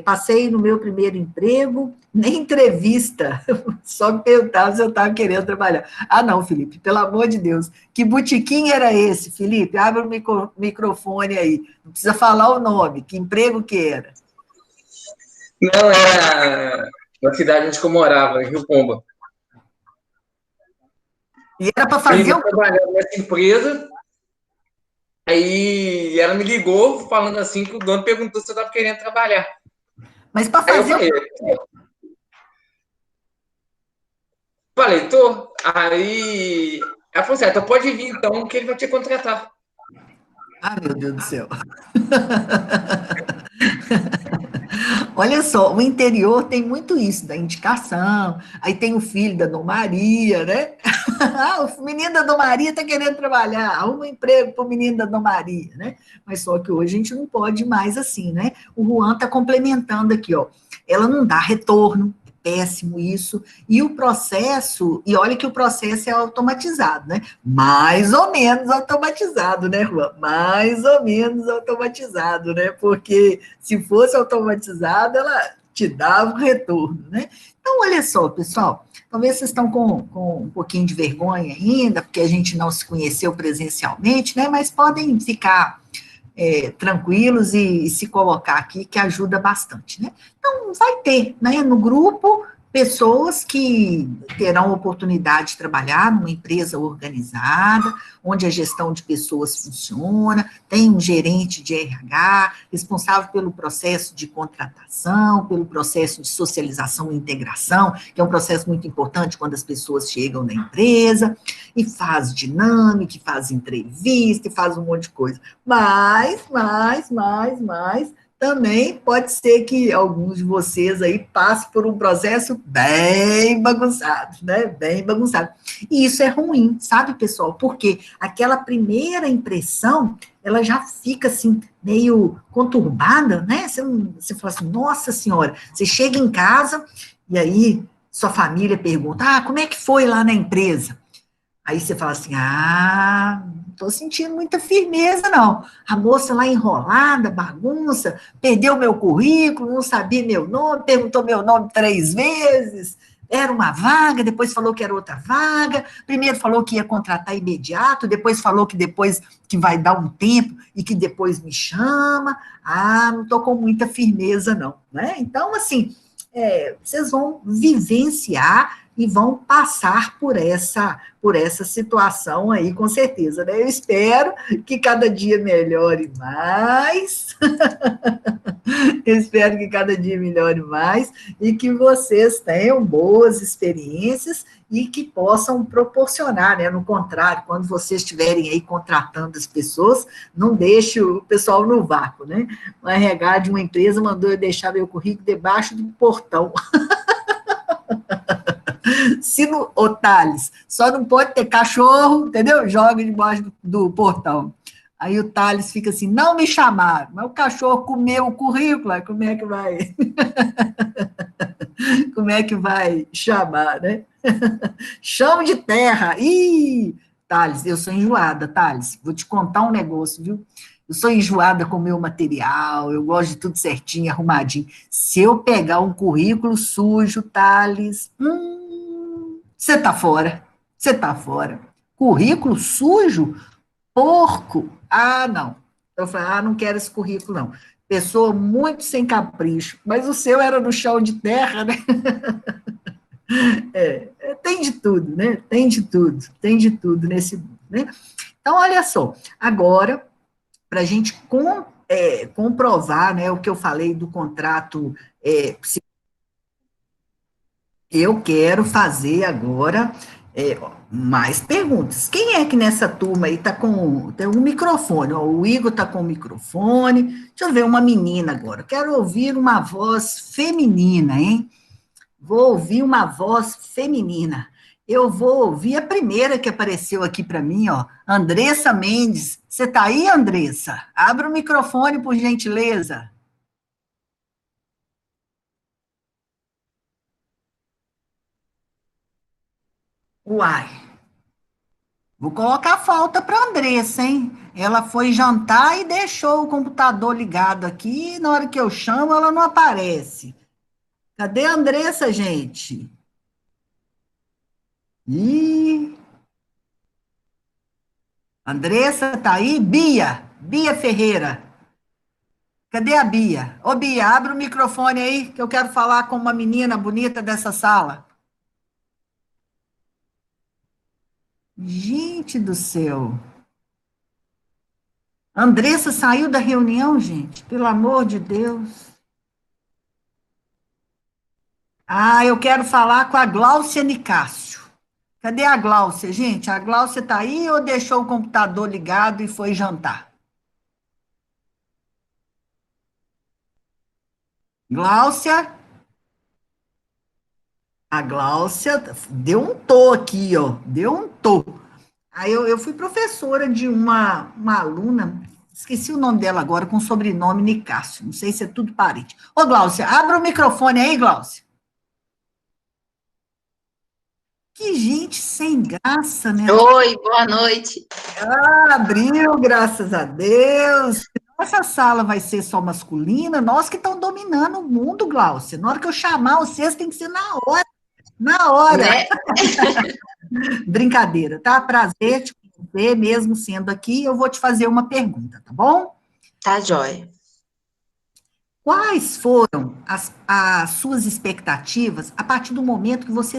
Passei no meu primeiro emprego, nem entrevista, só me perguntava se eu estava querendo trabalhar. Ah, não, Felipe, pelo amor de Deus, que botequim era esse, Felipe? Abre o microfone aí, não precisa falar o nome, que emprego que era? Não, era na cidade onde eu morava, em Rio Pomba. E era para Eu fazer ia o... trabalhar nessa empresa, aí ela me ligou falando assim que o dono perguntou se eu estava querendo trabalhar. Mas para Aí eu fazer o... falei, tô. Aí ela falou assim, então pode vir então que ele vai te contratar. Ah, meu Deus do céu. Olha só, o interior tem muito isso, da indicação, aí tem o filho da Dona Maria, né? Ah, o menino da Dona Maria está querendo trabalhar, arruma um emprego para o menino da Dona Maria, né? Mas só que hoje a gente não pode mais assim, né? O Juan está complementando aqui, ó. Ela não dá retorno, é péssimo isso, e o processo, e olha que o processo é automatizado, né? Mais ou menos automatizado, né, Juan? Mais ou menos automatizado, né? Porque se fosse automatizado, ela te dava o retorno, né? Então, olha só, pessoal, talvez vocês estão com um pouquinho de vergonha ainda, porque a gente não se conheceu presencialmente, né? Mas podem ficar tranquilos e se colocar aqui, que ajuda bastante, né? Então, vai ter, né, no grupo, pessoas que terão oportunidade de trabalhar numa empresa organizada, onde a gestão de pessoas funciona, tem um gerente de RH, responsável pelo processo de contratação, pelo processo de socialização e integração, que é um processo muito importante quando as pessoas chegam na empresa, e faz dinâmica, e faz entrevista, e faz um monte de coisa. Mas, também pode ser que alguns de vocês aí passem por um processo bem bagunçado, né? Bem bagunçado. E isso é ruim, sabe, pessoal? Porque aquela primeira impressão, ela já fica assim, meio conturbada, né? Você fala assim, nossa senhora, você chega em casa e aí sua família pergunta, como é que foi lá na empresa? Aí você fala assim, não estou sentindo muita firmeza, não. A moça lá enrolada, bagunça, perdeu meu currículo, não sabia meu nome, perguntou meu nome 3 vezes, era uma vaga, depois falou que era outra vaga, primeiro falou que ia contratar imediato, depois falou que depois que vai dar um tempo e que depois me chama. Ah, não estou com muita firmeza, não, né? Então, assim, vocês vão vivenciar e vão passar por essa situação aí, com certeza, né? Eu espero que cada dia melhore mais. Eu espero que cada dia melhore mais e que vocês tenham boas experiências e que possam proporcionar, né? No contrário, quando vocês estiverem aí contratando as pessoas, não deixe o pessoal no vácuo, né? O RH de uma empresa mandou eu deixar meu currículo debaixo do portão. Se no, ô Thales, só não pode ter cachorro, entendeu? Joga debaixo do portão. Aí o Thales fica assim, não me chamaram, mas o cachorro comeu o currículo, como é que vai? Como é que vai chamar, né? Chão de terra. Ih, Thales, eu sou enjoada, Thales. Vou te contar um negócio, viu? Eu sou enjoada com o meu material, eu gosto de tudo certinho, arrumadinho. Se eu pegar um currículo sujo, Thales, você tá fora. Você tá fora. Currículo sujo? Porco? Ah, não. Eu falei, não quero esse currículo, não. Pessoa muito sem capricho. Mas o seu era no chão de terra, né? Tem de tudo, né? Tem de tudo nesse mundo, né? Então, olha só, agora, para a gente comprovar, né, o que eu falei do contrato, eu quero fazer agora mais perguntas. Quem é que nessa turma aí tem um microfone? Ó, o Igor está com o microfone. Deixa eu ver uma menina agora. Quero ouvir uma voz feminina, hein? Vou ouvir uma voz feminina. Eu vou ouvir a primeira que apareceu aqui para mim, ó, Andressa Mendes. Você está aí, Andressa? Abra o microfone, por gentileza. Uai, vou colocar falta para a Andressa, hein? Ela foi jantar e deixou o computador ligado aqui, e na hora que eu chamo, ela não aparece. Cadê a Andressa, gente? Ih, Andressa tá aí? Bia Ferreira. Cadê a Bia? Ô, Bia, abre o microfone aí, que eu quero falar com uma menina bonita dessa sala. Gente do céu. Andressa saiu da reunião, gente? Pelo amor de Deus. Ah, eu quero falar com a Gláucia Nicásio. Cadê a Gláucia, gente? A Gláucia tá aí ou deixou o computador ligado e foi jantar? Gláucia? A Gláucia deu um tô aqui, ó. Deu um tô. Aí eu fui professora de uma aluna, esqueci o nome dela agora, com sobrenome Nicásio, não sei se é tudo parente. Ô, Gláucia, abra o microfone aí, Gláucia. Que gente sem graça, né? Oi, boa noite. Abriu, graças a Deus. Essa sala vai ser só masculina, nós que estamos dominando o mundo, Gláucia. Na hora que eu chamar vocês, tem que ser na hora. Na hora. Né? Brincadeira, tá? Prazer te conhecer, mesmo sendo aqui, eu vou te fazer uma pergunta, tá bom? Tá jóia. Quais foram as suas expectativas a partir do momento que você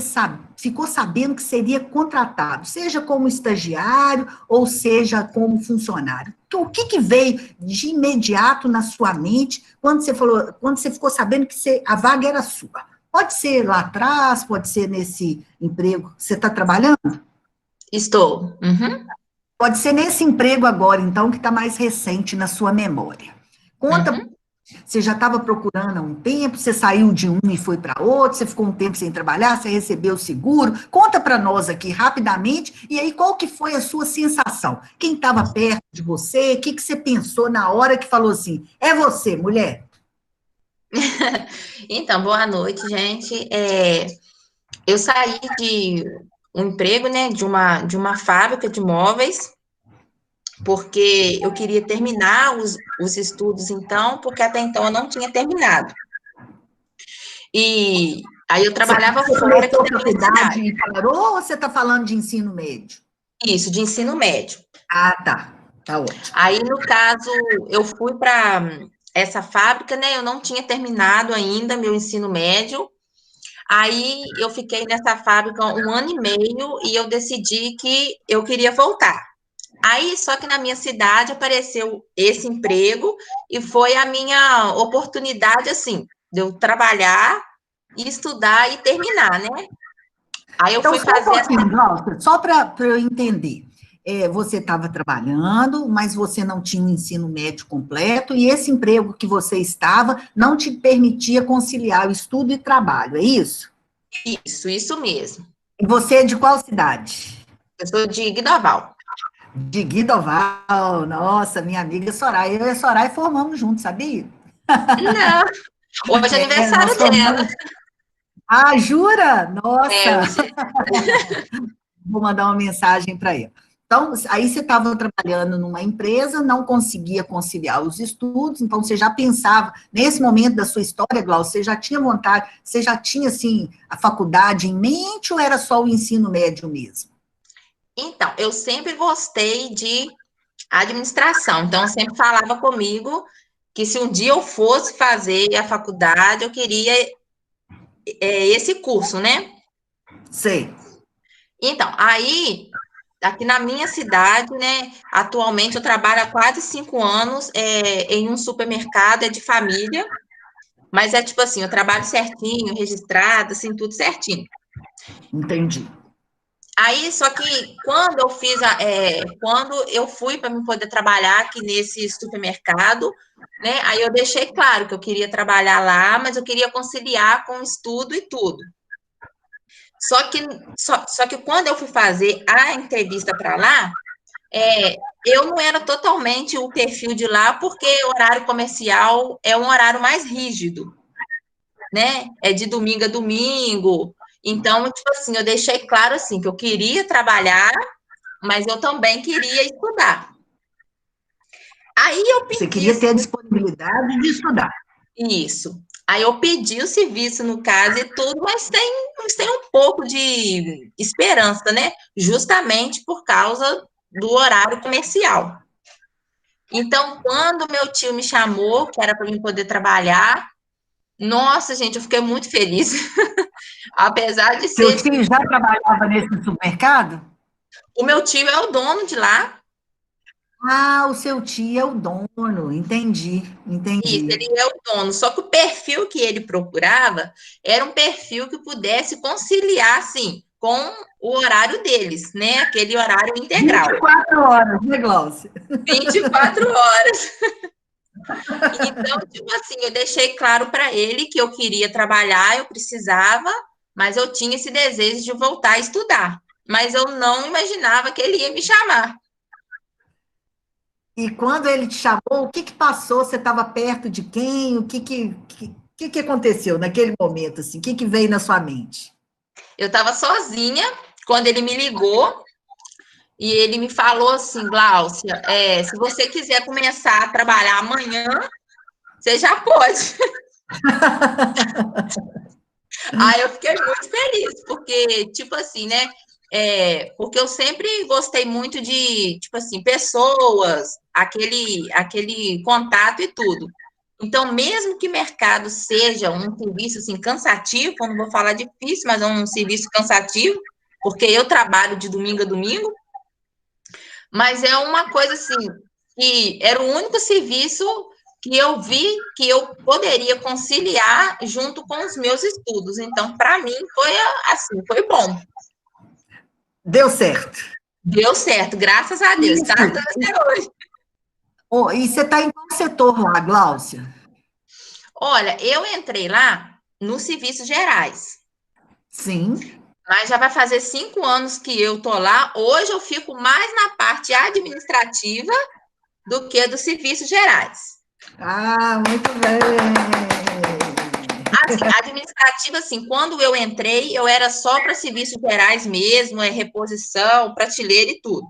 ficou sabendo que seria contratado, seja como estagiário ou seja como funcionário? O que veio de imediato na sua mente quando você ficou sabendo que a vaga era sua? Pode ser lá atrás, pode ser nesse emprego que você está trabalhando? Estou. Uhum. Pode ser nesse emprego agora, então, que está mais recente na sua memória. Conta. Uhum. Você já estava procurando há um tempo, você saiu de um e foi para outro, você ficou um tempo sem trabalhar, você recebeu o seguro. Conta para nós aqui rapidamente, e aí qual que foi a sua sensação? Quem estava perto de você? O que você pensou na hora que falou assim, é você, mulher? Então, boa noite, gente. Eu saí de um emprego, né, de uma fábrica de móveis, porque eu queria terminar os estudos, então, porque até então eu não tinha terminado. E Aí eu trabalhava Você fora aqui começou da minha faculdade cidade. e parou, ou você está falando de ensino médio? Isso, de ensino médio. Ah, tá. Tá ótimo. Aí, no caso, eu fui para essa fábrica, né? Eu não tinha terminado ainda meu ensino médio. Aí eu fiquei nessa fábrica 1 ano e meio e eu decidi que eu queria voltar. Aí, só que na minha cidade apareceu esse emprego e foi a minha oportunidade, assim, de eu trabalhar, estudar e terminar, né? Aí eu Então, fui só um fazer essa. pouquinho, Glaucia, só para eu entender. Você estava trabalhando, mas você não tinha o ensino médio completo, e esse emprego que você estava não te permitia conciliar o estudo e trabalho, é isso? Isso mesmo. E você é de qual cidade? Eu sou de Guidoval. De Guidoval, nossa, minha amiga Soraya. Eu e a Soraya formamos juntos, sabia? Não, hoje é Nós aniversário dela. formamos. Ah, jura? É, Nossa! hoje. Vou mandar uma mensagem para ele. Então, aí você estava trabalhando numa empresa, não conseguia conciliar os estudos, então você já pensava, nesse momento da sua história, Glaucio, você já tinha vontade, você já tinha, assim, a faculdade em mente ou era só o ensino médio mesmo? Então, eu sempre gostei de administração, então eu sempre falava comigo que se um dia eu fosse fazer a faculdade, eu queria esse curso, né? Sei. Então, aí, aqui na minha cidade, né, atualmente eu trabalho há quase 5 anos em um supermercado, é de família, mas é tipo assim, eu trabalho certinho, registrado, assim, tudo certinho. Entendi. Aí, só que quando eu quando eu fui para me poder trabalhar aqui nesse supermercado, né? Aí eu deixei claro que eu queria trabalhar lá, mas eu queria conciliar com o estudo e tudo. Só que quando eu fui fazer a entrevista para lá, eu não era totalmente o perfil de lá, porque o horário comercial é um horário mais rígido, né? É de domingo a domingo. Então, tipo assim, eu deixei claro assim que eu queria trabalhar, mas eu também queria estudar. Aí eu Você pedi queria ter a disponibilidade de estudar. isso. Aí eu pedi o serviço, no caso, e tudo, mas tem um pouco de esperança, né? Justamente por causa do horário comercial. Então, quando meu tio me chamou, que era para eu poder trabalhar, nossa, gente, eu fiquei muito feliz. Apesar de Seu ser. tio já trabalhava nesse supermercado? O meu tio é o dono de lá. Ah, o seu tio é o dono, entendi, Isso, entendi. ele é o dono. Só que o perfil que ele procurava era um perfil que pudesse conciliar, assim, com o horário deles, né? Aquele horário integral. 24 horas, né, Glaucia? 24 horas. Então, tipo assim, eu deixei claro para ele que eu queria trabalhar, eu precisava, mas eu tinha esse desejo de voltar a estudar. Mas eu não imaginava que ele ia me chamar. E quando ele te chamou, o que que passou? Você estava perto de quem? O que que aconteceu naquele momento, assim? O que que veio na sua mente? Eu estava sozinha quando ele me ligou e ele me falou assim, Gláucia, se você quiser começar a trabalhar amanhã, você já pode. Aí eu fiquei muito feliz, porque, tipo assim, né? Porque eu sempre gostei muito de, tipo assim, pessoas, aquele contato e tudo. Então, mesmo que mercado seja um serviço assim, cansativo, eu não vou falar difícil, mas é um serviço cansativo, porque eu trabalho de domingo a domingo, mas é uma coisa assim, que era o único serviço que eu vi que eu poderia conciliar junto com os meus estudos. Então, para mim, foi assim, foi bom. Deu certo. Deu certo, graças a Deus. Está dando certo hoje. Oh, e você está em qual setor lá, Gláucia? Olha, eu entrei lá nos serviços gerais. Sim. Mas já vai fazer 5 anos que eu tô lá. Hoje eu fico mais na parte administrativa do que dos serviços gerais. Ah, muito bem. Assim, administrativa, assim, quando eu entrei, eu era só para serviços gerais mesmo, reposição, prateleira e tudo.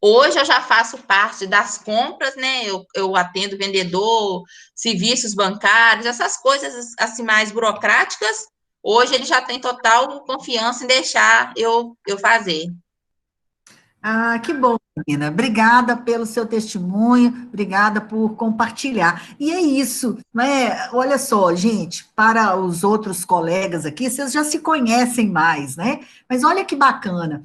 Hoje eu já faço parte das compras, né? Eu atendo vendedor, serviços bancários, essas coisas assim mais burocráticas. hoje ele já tem total confiança em deixar eu fazer. Ah, que bom, menina. Obrigada pelo seu testemunho, obrigada por compartilhar. E é isso, né? Olha só, gente, para os outros colegas aqui, vocês já se conhecem mais, né? Mas olha que bacana,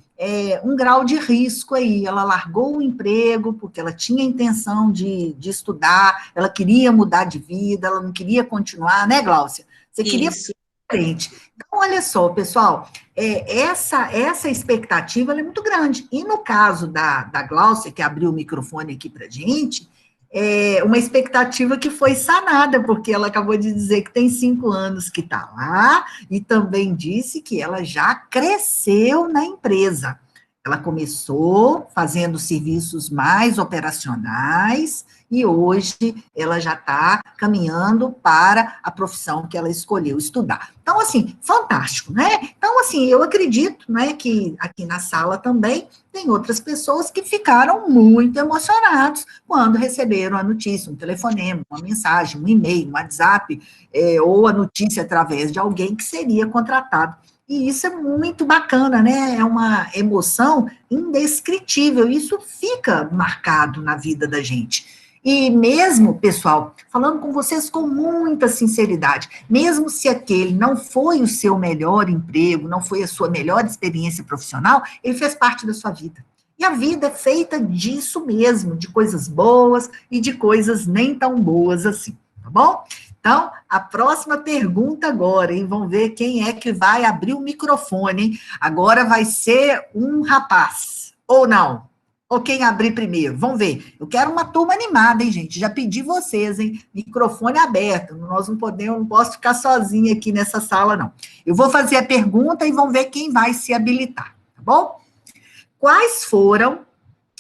um grau de risco aí. Ela largou o emprego porque ela tinha intenção de estudar, ela queria mudar de vida, ela não queria continuar, né, Gláucia? Você queria Isso. frente. Então, olha só, pessoal, essa expectativa ela é muito grande. E no caso da Gláucia, que abriu o microfone aqui para a gente, é uma expectativa que foi sanada, porque ela acabou de dizer que tem 5 anos que está lá, e também disse que ela já cresceu na empresa. Ela começou fazendo serviços mais operacionais, e hoje ela já está caminhando para a profissão que ela escolheu estudar. Então, assim, fantástico, né? Então, assim, eu acredito, né, que aqui na sala também tem outras pessoas que ficaram muito emocionados quando receberam a notícia, um telefonema, uma mensagem, um e-mail, um WhatsApp, ou a notícia através de alguém que seria contratado. E isso é muito bacana, né? É uma emoção indescritível, isso fica marcado na vida da gente. E mesmo, pessoal, falando com vocês com muita sinceridade, mesmo se aquele não foi o seu melhor emprego, não foi a sua melhor experiência profissional, ele fez parte da sua vida. E a vida é feita disso mesmo, de coisas boas e de coisas nem tão boas assim, tá bom? Então, a próxima pergunta agora, hein? Vamos ver quem é que vai abrir o microfone, hein? Agora vai ser um rapaz, ou não? Ou quem abrir primeiro? Vamos ver. Eu quero uma turma animada, hein, gente? Já pedi vocês, hein? Microfone aberto. Nós não podemos, não posso ficar sozinha aqui nessa sala, não. Eu vou fazer a pergunta e vamos ver quem vai se habilitar, tá bom? Quais foram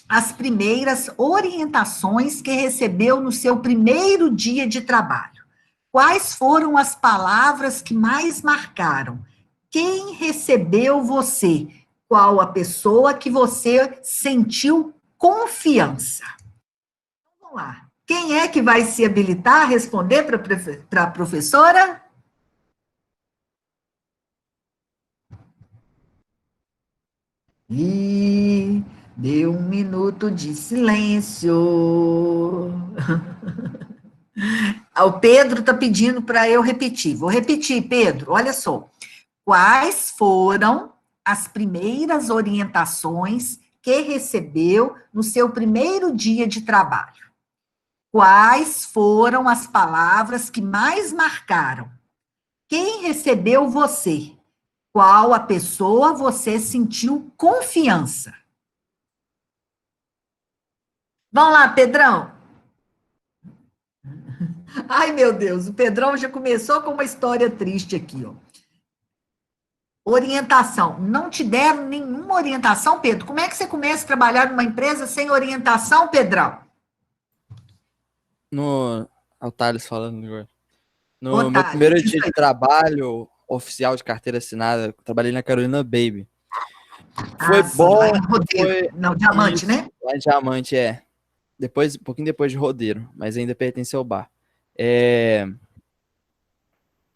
as primeiras orientações que recebeu no seu primeiro dia de trabalho? Quais foram as palavras que mais marcaram? Quem recebeu você? Qual a pessoa que você sentiu confiança? Vamos lá. Quem é que vai se habilitar a responder para a professora? E deu 1 minuto de silêncio. O Pedro está pedindo para eu repetir. Vou repetir, Pedro, olha só. Quais foram as primeiras orientações que recebeu no seu primeiro dia de trabalho? Quais foram as palavras que mais marcaram? Quem recebeu você? Qual a pessoa você sentiu confiança? Vamos lá, Pedrão. Ai, meu Deus, o Pedrão já começou com uma história triste aqui, ó. Orientação. Não te deram nenhuma orientação, Pedro? Como é que você começa a trabalhar numa empresa sem orientação, Pedrão? O Thales falando agora. No Ô, meu Thales, primeiro isso dia de aí. trabalho oficial de carteira assinada, eu trabalhei na Carolina Baby. Foi sim, bom. lá em Rodeiro. Foi Não, Diamante, isso, né? lá em Diamante, é. Depois, um pouquinho depois de Rodeiro, mas ainda pertence ao bar.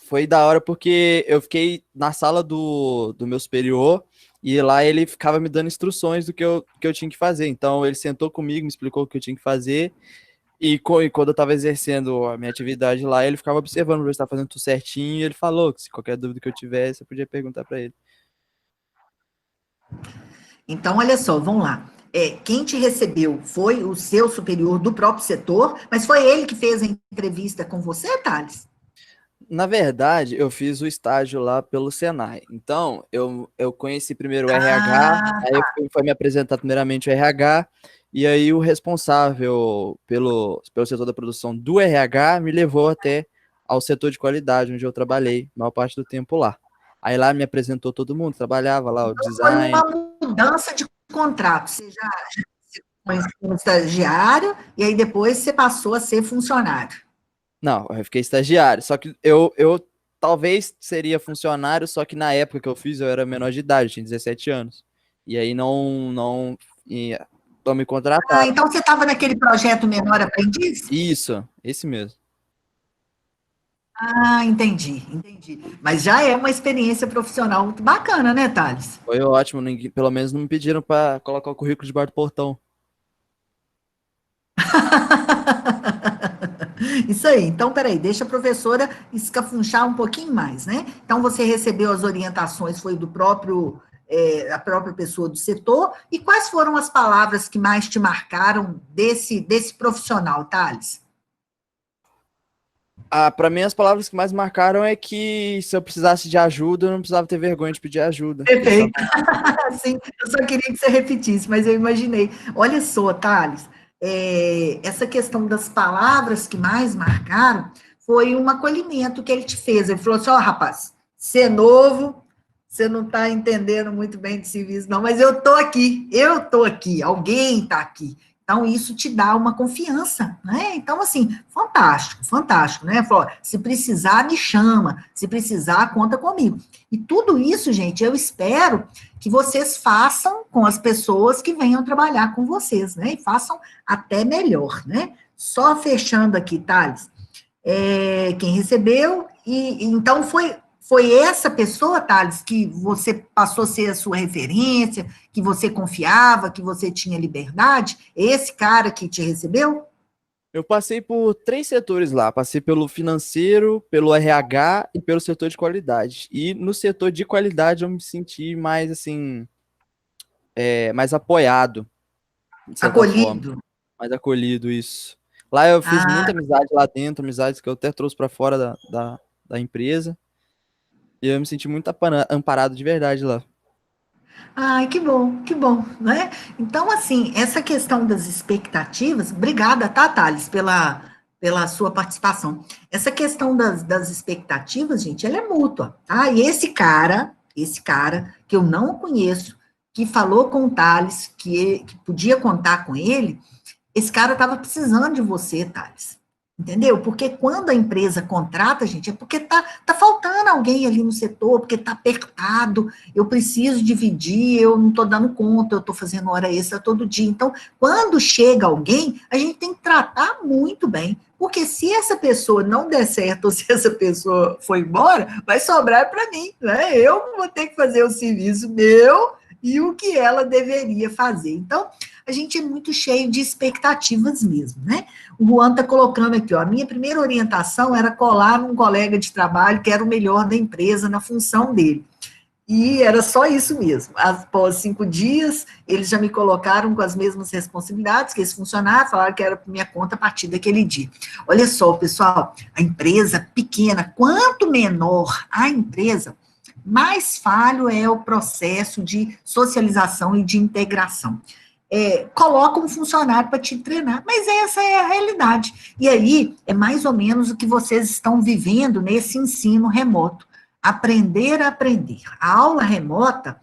Foi da hora porque eu fiquei na sala do meu superior e lá ele ficava me dando instruções do que eu tinha que fazer. Então ele sentou comigo, me explicou o que eu tinha que fazer e quando eu estava exercendo a minha atividade lá, ele ficava observando ver se estava fazendo tudo certinho e ele falou que se qualquer dúvida que eu tivesse, eu podia perguntar para ele. Então, olha só, vamos lá. Quem te recebeu foi o seu superior do próprio setor, mas foi ele que fez a entrevista com você, Thales? Na verdade, eu fiz o estágio lá pelo Senai. Então, eu conheci primeiro o RH, aí foi me apresentar primeiramente o RH, e aí o responsável pelo setor da produção do RH me levou até ao setor de qualidade, onde eu trabalhei a maior parte do tempo lá. Aí lá me apresentou todo mundo, trabalhava lá, o design. Foi uma mudança de contrato. Você já foi um estagiário, e aí depois você passou a ser funcionário. Não, eu fiquei estagiário, só que eu talvez seria funcionário, só que na época que eu fiz eu era menor de idade, tinha 17 anos. E aí não me contrataram. Então você estava naquele projeto Menor Aprendiz? Isso, esse mesmo. Ah, entendi. Mas já é uma experiência profissional muito bacana, né, Thales? Foi ótimo, pelo menos não me pediram para colocar o currículo debaixo do portão. Isso aí. Então, peraí, deixa a professora escafunchar um pouquinho mais, né? Então, você recebeu as orientações, foi do próprio, a própria pessoa do setor, e quais foram as palavras que mais te marcaram desse profissional, Thales? Para mim, as palavras que mais marcaram é que se eu precisasse de ajuda, eu não precisava ter vergonha de pedir ajuda. Perfeito. Sim, eu só queria que você repetisse, mas eu imaginei. Olha só, Thales, essa questão das palavras que mais marcaram foi um acolhimento que ele te fez. Ele falou assim: ó, rapaz, você é novo, você não está entendendo muito bem de serviço, não, mas eu estou aqui, alguém está aqui. Então, isso te dá uma confiança, né? Então, assim, fantástico, né? Falou: se precisar, me chama, se precisar, conta comigo. E tudo isso, gente, eu espero que vocês façam com as pessoas que venham trabalhar com vocês, né? E façam até melhor, né? Só fechando aqui, Thales, quem recebeu, e então foi essa pessoa, Thales, que você passou a ser a sua referência, que você confiava, que você tinha liberdade? Esse cara que te recebeu? Eu passei por 3 setores lá. Passei pelo financeiro, pelo RH e pelo setor de qualidade. E no setor de qualidade eu me senti mais, assim, mais apoiado, de certa forma. Acolhido. Mais acolhido, isso. Lá eu fiz Ah, muita amizade lá dentro, amizades que eu até trouxe para fora da empresa. E eu me senti muito amparado de verdade lá. ai, que bom, né? Então, assim, essa questão das expectativas, obrigada, tá, Thales, pela sua participação. Essa questão das expectativas, gente, ela é mútua, tá? E esse cara, que eu não conheço, que falou com o Thales, que podia contar com ele, esse cara estava precisando de você, Thales. Entendeu? Porque quando a empresa contrata, gente, é porque tá faltando alguém ali no setor, porque tá apertado, eu preciso dividir, eu não estou dando conta, eu estou fazendo hora extra todo dia. Então, quando chega alguém, a gente tem que tratar muito bem, porque se essa pessoa não der certo, ou se essa pessoa for embora, vai sobrar para mim, né? Eu vou ter que fazer o serviço meu e o que ela deveria fazer. Então, a gente é muito cheio de expectativas mesmo, né? O Juan está colocando aqui, ó, a minha primeira orientação era colar num colega de trabalho que era o melhor da empresa na função dele. E era só isso mesmo. Após 5 dias, eles já me colocaram com as mesmas responsabilidades que esse funcionário, falaram que era por minha conta a partir daquele dia. Olha só, pessoal, a empresa pequena, quanto menor a empresa, mais falho é o processo de socialização e de integração. Coloca um funcionário para te treinar, mas essa é a realidade. E aí, é mais ou menos o que vocês estão vivendo nesse ensino remoto. Aprender a aprender. A aula remota,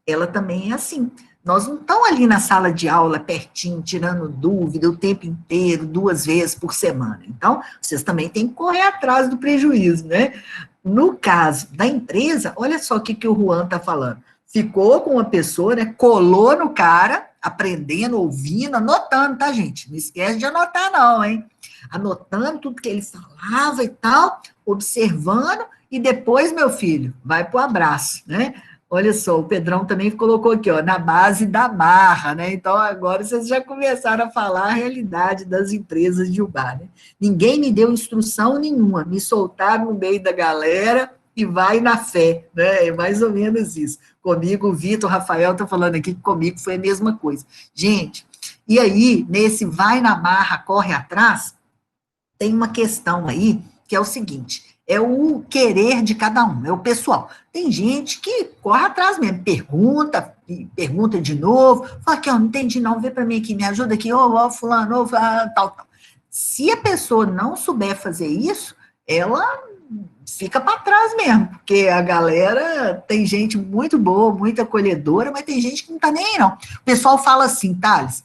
ela também é assim. Nós não estamos ali na sala de aula, pertinho, tirando dúvida o tempo inteiro, 2 vezes por semana. Então, vocês também têm que correr atrás do prejuízo, né? No caso da empresa, olha só o que o Juan está falando. Ficou com uma pessoa, né, colou no cara, aprendendo, ouvindo, anotando, tá, gente? Não esquece de anotar, não, hein? Anotando tudo que ele falava e tal, observando, e depois, meu filho, vai pro abraço, né? Olha só, o Pedrão também colocou aqui, ó, na base da marra, né? Então, agora vocês já começaram a falar a realidade das empresas de Ubá, né? Ninguém me deu instrução nenhuma, me soltaram no meio da galera e vai na fé, né? É mais ou menos isso. Comigo, o Vitor, o Rafael tá falando aqui que comigo foi a mesma coisa. Gente, e aí, nesse vai na marra, corre atrás, tem uma questão aí, que é o seguinte, é o querer de cada um, é o pessoal. Tem gente que corre atrás mesmo, pergunta de novo, fala aqui, ó, não entendi não, vê para mim aqui, me ajuda aqui, ô, fulano, tal. Se a pessoa não souber fazer isso, ela fica para trás mesmo, porque a galera tem gente muito boa, muito acolhedora, mas tem gente que não tá nem aí, não. O pessoal fala assim, Thales,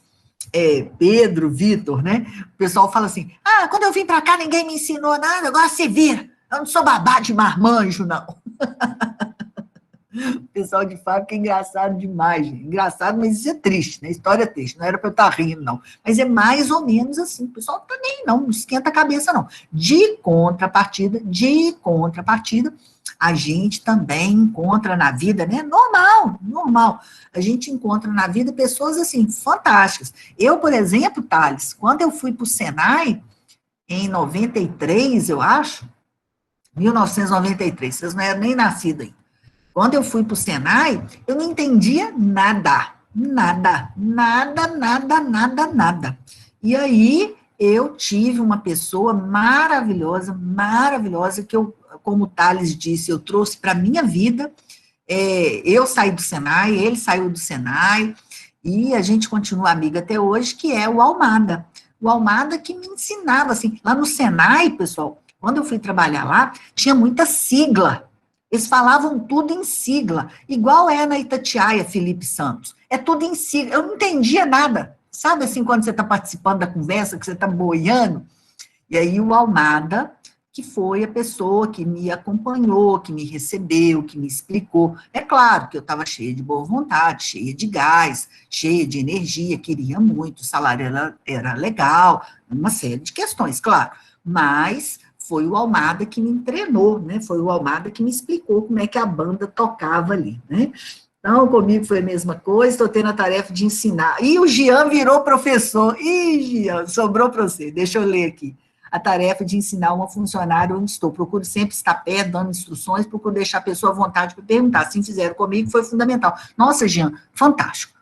Pedro, Vitor, né? O pessoal fala assim, quando eu vim para cá ninguém me ensinou nada, agora você vira. Eu não sou babá de marmanjo, não. O pessoal de fábrica é engraçado demais, gente. Engraçado, mas isso é triste, né? História é triste, não era para eu estar rindo, não. Mas é mais ou menos assim. O pessoal não tá nem, não esquenta a cabeça, não. De contrapartida, a gente também encontra na vida, né? Normal, normal. A gente encontra na vida pessoas, assim, fantásticas. Eu, por exemplo, Thales, quando eu fui para o Senai, em 93, eu acho, 1993, vocês não eram nem nascidos ainda. Quando eu fui para o Senai, eu não entendia nada. Nada. E aí, eu tive uma pessoa maravilhosa, que eu, como o Thales disse, eu trouxe para a minha vida. Eu saí do Senai, ele saiu do Senai, e a gente continua amiga até hoje, que é o Almada. O Almada que me ensinava, assim, lá no Senai, pessoal, quando eu fui trabalhar lá, tinha muita sigla. Eles falavam tudo em sigla, igual é na Itatiaia, Felipe Santos. É tudo em sigla. Eu não entendia nada. Sabe assim, quando você está participando da conversa, que você está boiando? E aí o Almada, que foi a pessoa que me acompanhou, que me recebeu, que me explicou. É claro que eu estava cheia de boa vontade, cheia de gás, cheia de energia, queria muito, o salário era legal, uma série de questões, claro. Mas foi o Almada que me treinou, né? Foi o Almada que me explicou como é que a banda tocava ali, né? Então, comigo foi a mesma coisa, estou tendo a tarefa de ensinar. E o Jean virou professor. Ih, Jean, sobrou para você. Deixa eu ler aqui. A tarefa de ensinar uma funcionária onde estou. Procuro sempre estar perto, dando instruções, procuro deixar a pessoa à vontade para perguntar. Assim fizeram comigo, foi fundamental. Nossa, Jean, fantástico,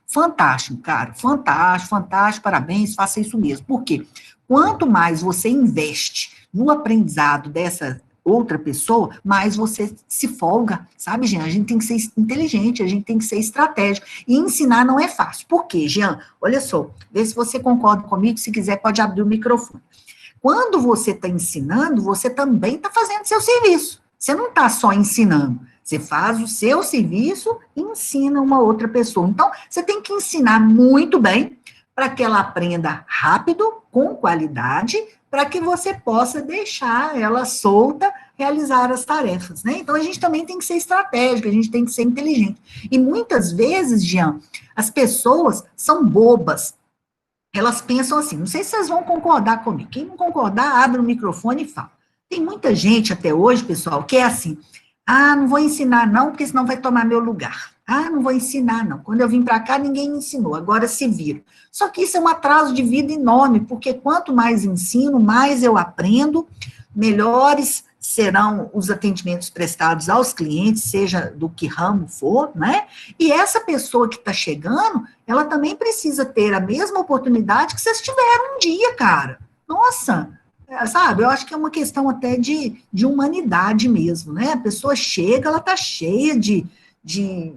cara, fantástico, parabéns, faça isso mesmo. Por quê? Quanto mais você investe no aprendizado dessa outra pessoa, mais você se folga, sabe, Jean? A gente tem que ser inteligente, a gente tem que ser estratégico. E ensinar não é fácil. Por quê, Jean? Olha só, vê se você concorda comigo, se quiser pode abrir o microfone. Quando você está ensinando, você também está fazendo seu serviço. Você não está só ensinando, você faz o seu serviço e ensina uma outra pessoa. Então, você tem que ensinar muito bem para que ela aprenda rápido, com qualidade, para que você possa deixar ela solta realizar as tarefas, né? Então, a gente também tem que ser estratégico, a gente tem que ser inteligente. E muitas vezes, Jean, as pessoas são bobas. Elas pensam assim, não sei se vocês vão concordar comigo. Quem não concordar, abre o microfone e fala. Tem muita gente até hoje, pessoal, que é assim, não vou ensinar não, porque senão vai tomar meu lugar. Não vou ensinar não. Quando eu vim para cá, ninguém me ensinou, agora se vira. Só que isso é um atraso de vida enorme, porque quanto mais ensino, mais eu aprendo, melhores serão os atendimentos prestados aos clientes, seja do que ramo for, né? E essa pessoa que está chegando, ela também precisa ter a mesma oportunidade que vocês tiveram um dia, cara. Nossa, sabe? Eu acho que é uma questão até de humanidade mesmo, né? A pessoa chega, ela está cheia de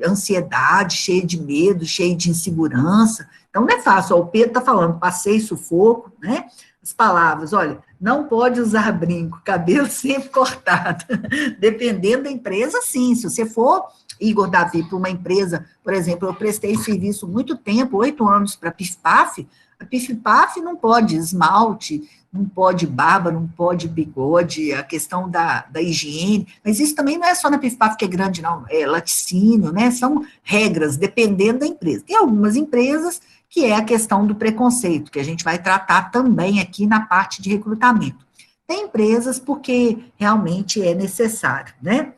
ansiedade, cheia de medo, cheia de insegurança. Então, não é fácil. O Pedro está falando, passei sufoco, né? As palavras, olha, não pode usar brinco, cabelo sempre cortado. Dependendo da empresa, sim. Se você for, Igor Davi, para uma empresa, por exemplo, eu prestei serviço muito tempo, 8 anos para a PIF-PAF, a PIF-PAF não pode esmalte, não pode barba, não pode bigode, a questão da higiene, mas isso também não é só na PIF-PAF que é grande, não, é laticínio, né? São regras, dependendo da empresa. Tem algumas empresas que é a questão do preconceito, que a gente vai tratar também aqui na parte de recrutamento. Tem empresas porque realmente é necessário, né?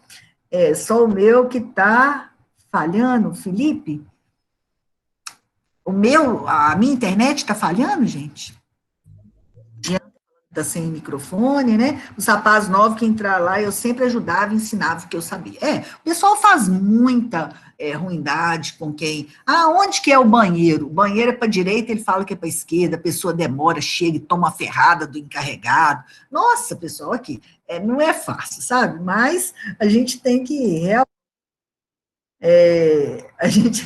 Só o meu que está falhando, Felipe? A minha internet está falhando, gente? Está sem microfone, né? Os rapazes novos que entrar lá, eu sempre ajudava e ensinava o que eu sabia. O pessoal faz muita ruindade com quem... onde que é o banheiro? O banheiro é para a direita, ele fala que é para a esquerda, a pessoa demora, chega e toma a ferrada do encarregado. Nossa, pessoal, aqui, não é fácil, sabe? Mas a gente tem que a gente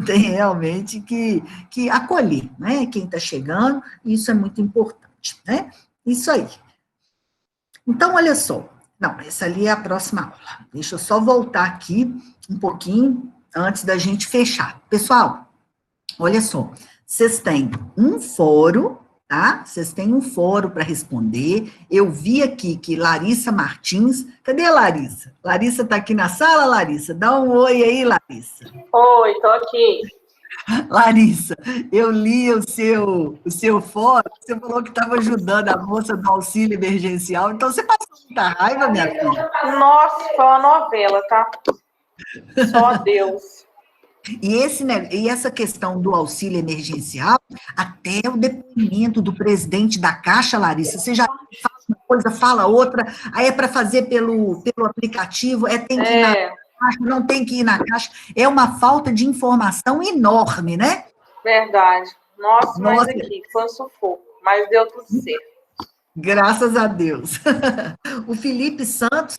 tem realmente que acolher, né? Quem está chegando, isso é muito importante, né? Isso aí. Então, olha só. Não, essa ali é a próxima aula. Deixa eu só voltar aqui um pouquinho antes da gente fechar. Pessoal, olha só. Vocês têm um fórum tá? Vocês têm um fórum para responder. Eu vi aqui que Larissa Martins, cadê a Larissa? Larissa está aqui na sala, Larissa? Dá um oi aí, Larissa. Oi, tô aqui. Larissa, eu li o seu fórum, você falou que estava ajudando a moça do auxílio emergencial, então você passou muita raiva, minha filha. Nossa, foi uma novela, tá? Só Deus. E essa questão do auxílio emergencial, até o depoimento do presidente da Caixa, Larissa, você já fala uma coisa, fala outra, aí é para fazer pelo aplicativo, tem que ir na Caixa, não tem que ir na Caixa, é uma falta de informação enorme, né? Verdade. Nossa, mas aqui, foi um sufoco, mas deu tudo certo. Graças a Deus. O Felipe Santos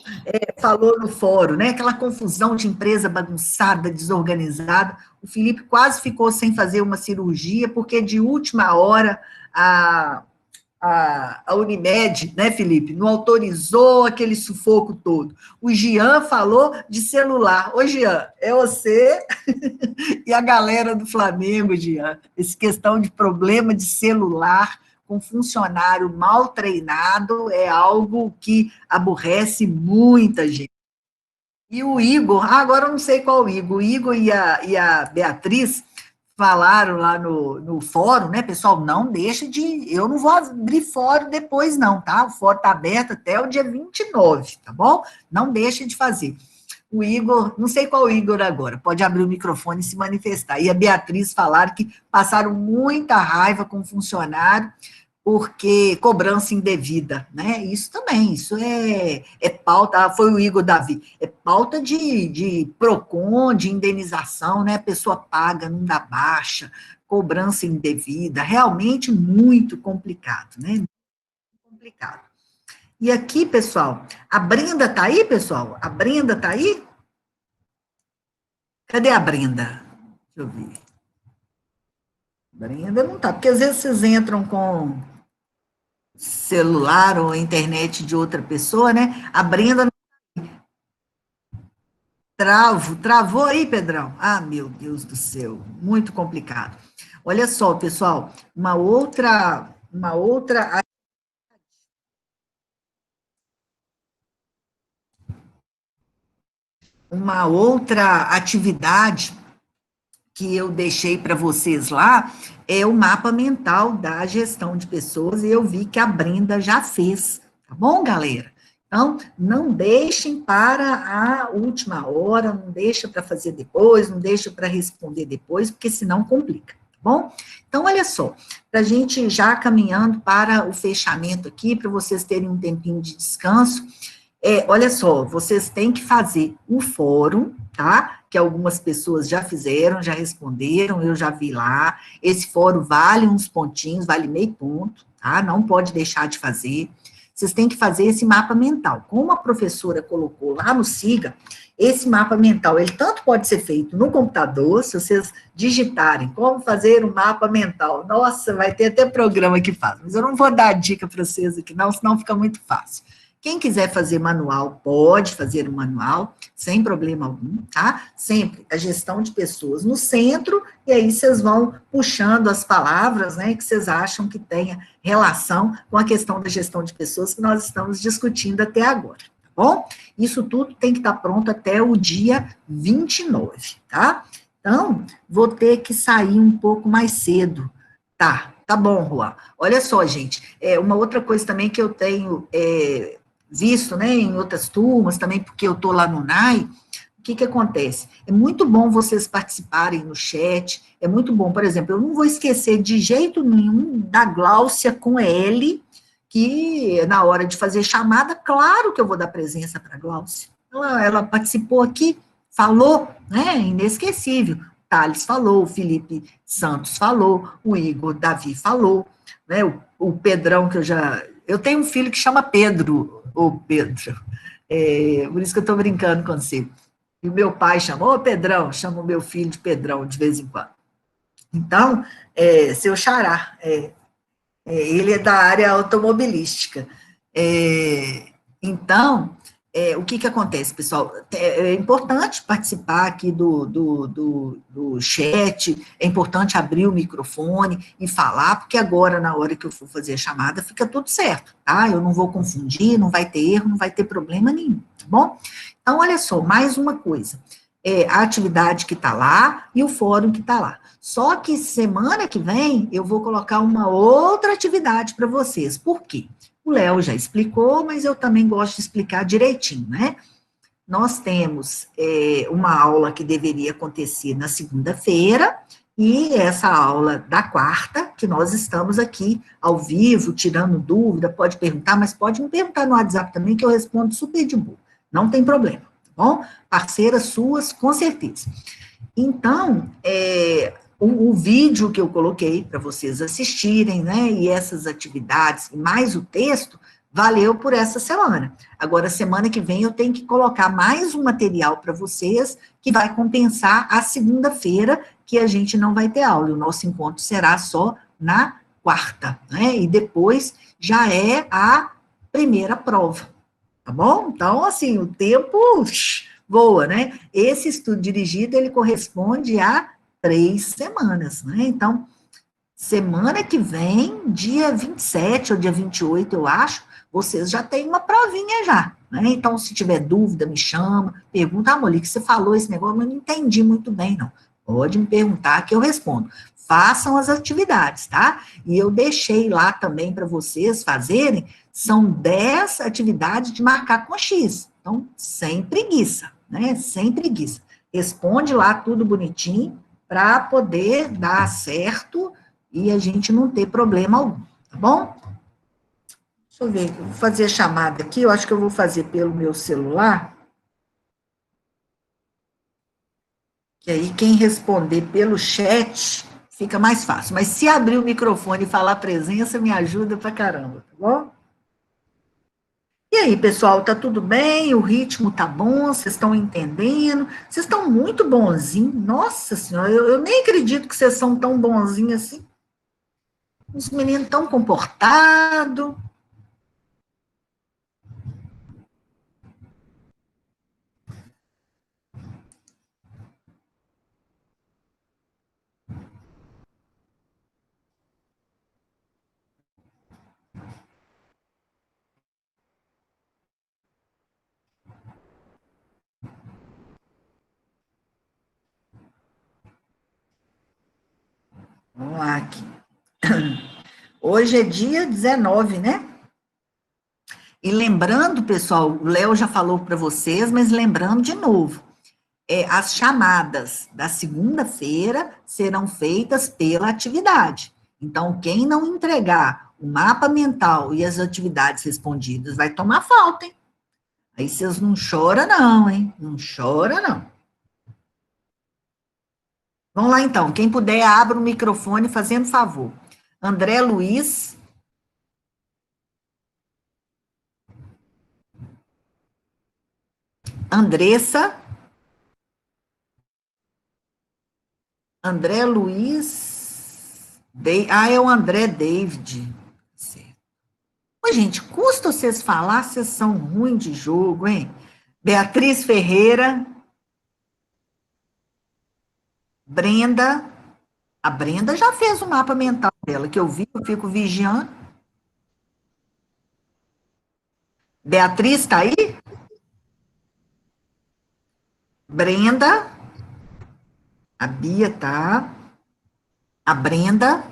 falou no fórum, né? Aquela confusão de empresa bagunçada, desorganizada. O Felipe quase ficou sem fazer uma cirurgia, porque de última hora a Unimed, né, Felipe, não autorizou aquele sufoco todo. O Jean falou de celular. Ô, Jean, é você e a galera do Flamengo, Jean. Essa questão de problema de celular com funcionário mal treinado é algo que aborrece muita gente. E o Igor, agora eu não sei qual o Igor e a Beatriz falaram lá no fórum, né, pessoal, não deixa eu não vou abrir fórum depois não, tá? O fórum está aberto até o dia 29, tá bom? Não deixa de fazer. O Igor, não sei qual o Igor agora, pode abrir o microfone e se manifestar. E a Beatriz falaram que passaram muita raiva com o funcionário, porque cobrança indevida, né? Isso também, isso é pauta, foi o Igor Davi, é pauta de PROCON, de indenização, né? A pessoa paga, não dá baixa, cobrança indevida, realmente muito complicado, né? Muito complicado. E aqui, pessoal, a Brenda está aí, pessoal? A Brenda está aí? Cadê a Brenda? Deixa eu ver. Brenda não está, porque às vezes vocês entram com celular ou internet de outra pessoa, né? A Brenda não... Travou aí, Pedrão? Ah, meu Deus do céu, muito complicado. Olha só, pessoal, uma outra atividade que eu deixei para vocês lá é o mapa mental da gestão de pessoas, e eu vi que a Brenda já fez, tá bom, galera? Então, não deixem para a última hora, não deixa para fazer depois, não deixa para responder depois, porque senão complica, tá bom? Então, olha só, para a gente já caminhando para o fechamento aqui, para vocês terem um tempinho de descanso, olha só, vocês têm que fazer o fórum, tá? Que algumas pessoas já fizeram, já responderam, eu já vi lá. Esse fórum vale uns pontinhos, vale meio ponto, tá? Não pode deixar de fazer. Vocês têm que fazer esse mapa mental. Como a professora colocou lá no SIGA, esse mapa mental, ele tanto pode ser feito no computador, se vocês digitarem como fazer um mapa mental. Nossa, vai ter até programa que faz, mas eu não vou dar dica para vocês aqui não, senão fica muito fácil. Quem quiser fazer manual, pode fazer o manual, sem problema algum, tá? Sempre a gestão de pessoas no centro, e aí vocês vão puxando as palavras, né, que vocês acham que tenha relação com a questão da gestão de pessoas que nós estamos discutindo até agora, tá bom? Isso tudo tem que estar pronto até o dia 29, tá? Então, vou ter que sair um pouco mais cedo, tá bom, Juan. Olha só, gente, uma outra coisa também que eu tenho visto, né, em outras turmas também, porque eu estou lá no NAI, o que acontece? É muito bom vocês participarem no chat, é muito bom, por exemplo, eu não vou esquecer de jeito nenhum da Gláucia com L, que na hora de fazer chamada, claro que eu vou dar presença para a Gláucia. Ela participou aqui, falou, né, inesquecível. Thales falou, o Felipe Santos falou, o Igor Davi falou, né, o Pedrão, que eu tenho um filho que chama Pedro, ô Pedro, por isso que eu estou brincando com você. E o meu pai chamou, ô Pedrão, chama o meu filho de Pedrão de vez em quando. Então, seu xará, ele é da área automobilística. Então, o que acontece, pessoal? É importante participar aqui do chat, é importante abrir o microfone e falar, porque agora, na hora que eu for fazer a chamada, fica tudo certo, tá? Eu não vou confundir, não vai ter erro, não vai ter problema nenhum, tá bom? Então, olha só, mais uma coisa. A atividade que está lá e o fórum que está lá. Só que semana que vem eu vou colocar uma outra atividade para vocês. Por quê? O Léo já explicou, mas eu também gosto de explicar direitinho, né? Nós temos uma aula que deveria acontecer na segunda-feira, e essa aula da quarta, que nós estamos aqui ao vivo, tirando dúvida, pode perguntar, mas pode me perguntar no WhatsApp também, que eu respondo super de boa, não tem problema, tá bom? Parceiras suas, com certeza. Então, o vídeo que eu coloquei para vocês assistirem, né, e essas atividades, mais o texto, valeu por essa semana. Agora, semana que vem, eu tenho que colocar mais um material para vocês, que vai compensar a segunda-feira, que a gente não vai ter aula. O nosso encontro será só na quarta, né, e depois já é a primeira prova, tá bom? Então, assim, o tempo voa, né? Esse estudo dirigido, ele corresponde a 3 semanas, né? Então, semana que vem, dia 27 ou dia 28, eu acho, vocês já têm uma provinha já, né? Então, se tiver dúvida, me chama, pergunta, Monique, que você falou esse negócio, mas eu não entendi muito bem, não. Pode me perguntar que eu respondo. Façam as atividades, tá? E eu deixei lá também para vocês fazerem, são 10 atividades de marcar com X. Então, sem preguiça, né? Sem preguiça. Responde lá tudo bonitinho, para poder dar certo e a gente não ter problema algum, tá bom? Deixa eu ver, vou fazer a chamada aqui, eu acho que eu vou fazer pelo meu celular, que aí quem responder pelo chat fica mais fácil, mas se abrir o microfone e falar presença, me ajuda pra caramba, tá bom? E aí, pessoal, tá tudo bem? O ritmo tá bom? Vocês estão entendendo? Vocês estão muito bonzinhos. Nossa Senhora, eu nem acredito que vocês são tão bonzinhos assim. Os meninos tão comportados. Vamos lá aqui. Hoje é dia 19, né? E lembrando, pessoal, o Léo já falou para vocês, mas lembrando de novo, as chamadas da segunda-feira serão feitas pela atividade. Então, quem não entregar o mapa mental e as atividades respondidas vai tomar falta, hein? Aí vocês não choram não, hein? Não chora não. Vamos lá, então. Quem puder, abra o microfone, fazendo favor. André Luiz. Andressa. André Luiz. É o André David. Certo. Ô, gente, custa vocês falar, vocês são ruins de jogo, hein? Beatriz Ferreira. Brenda. A Brenda já fez o mapa mental dela, que eu vi, eu fico vigiando. Beatriz está aí? Brenda. A Bia tá. A Brenda.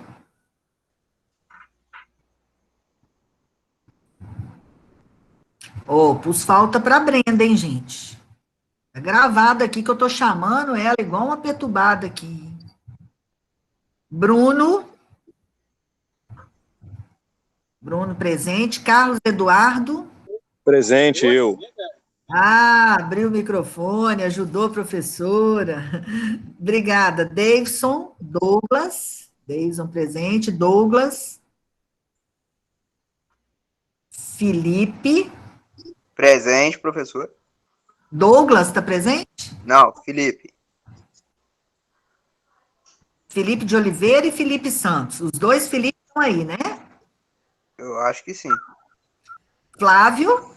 Pus falta para a Brenda, hein, gente? Tá gravado aqui que eu tô chamando ela igual uma perturbada aqui. Bruno. Bruno presente. Carlos Eduardo. Presente, eu. Abriu o microfone, ajudou a professora. Obrigada. Davidson, Douglas. Davidson presente. Douglas. Felipe. Presente, professor. Douglas, está presente? Não, Felipe. Felipe de Oliveira e Felipe Santos. Os dois Felipe estão aí, né? Eu acho que sim. Flávio.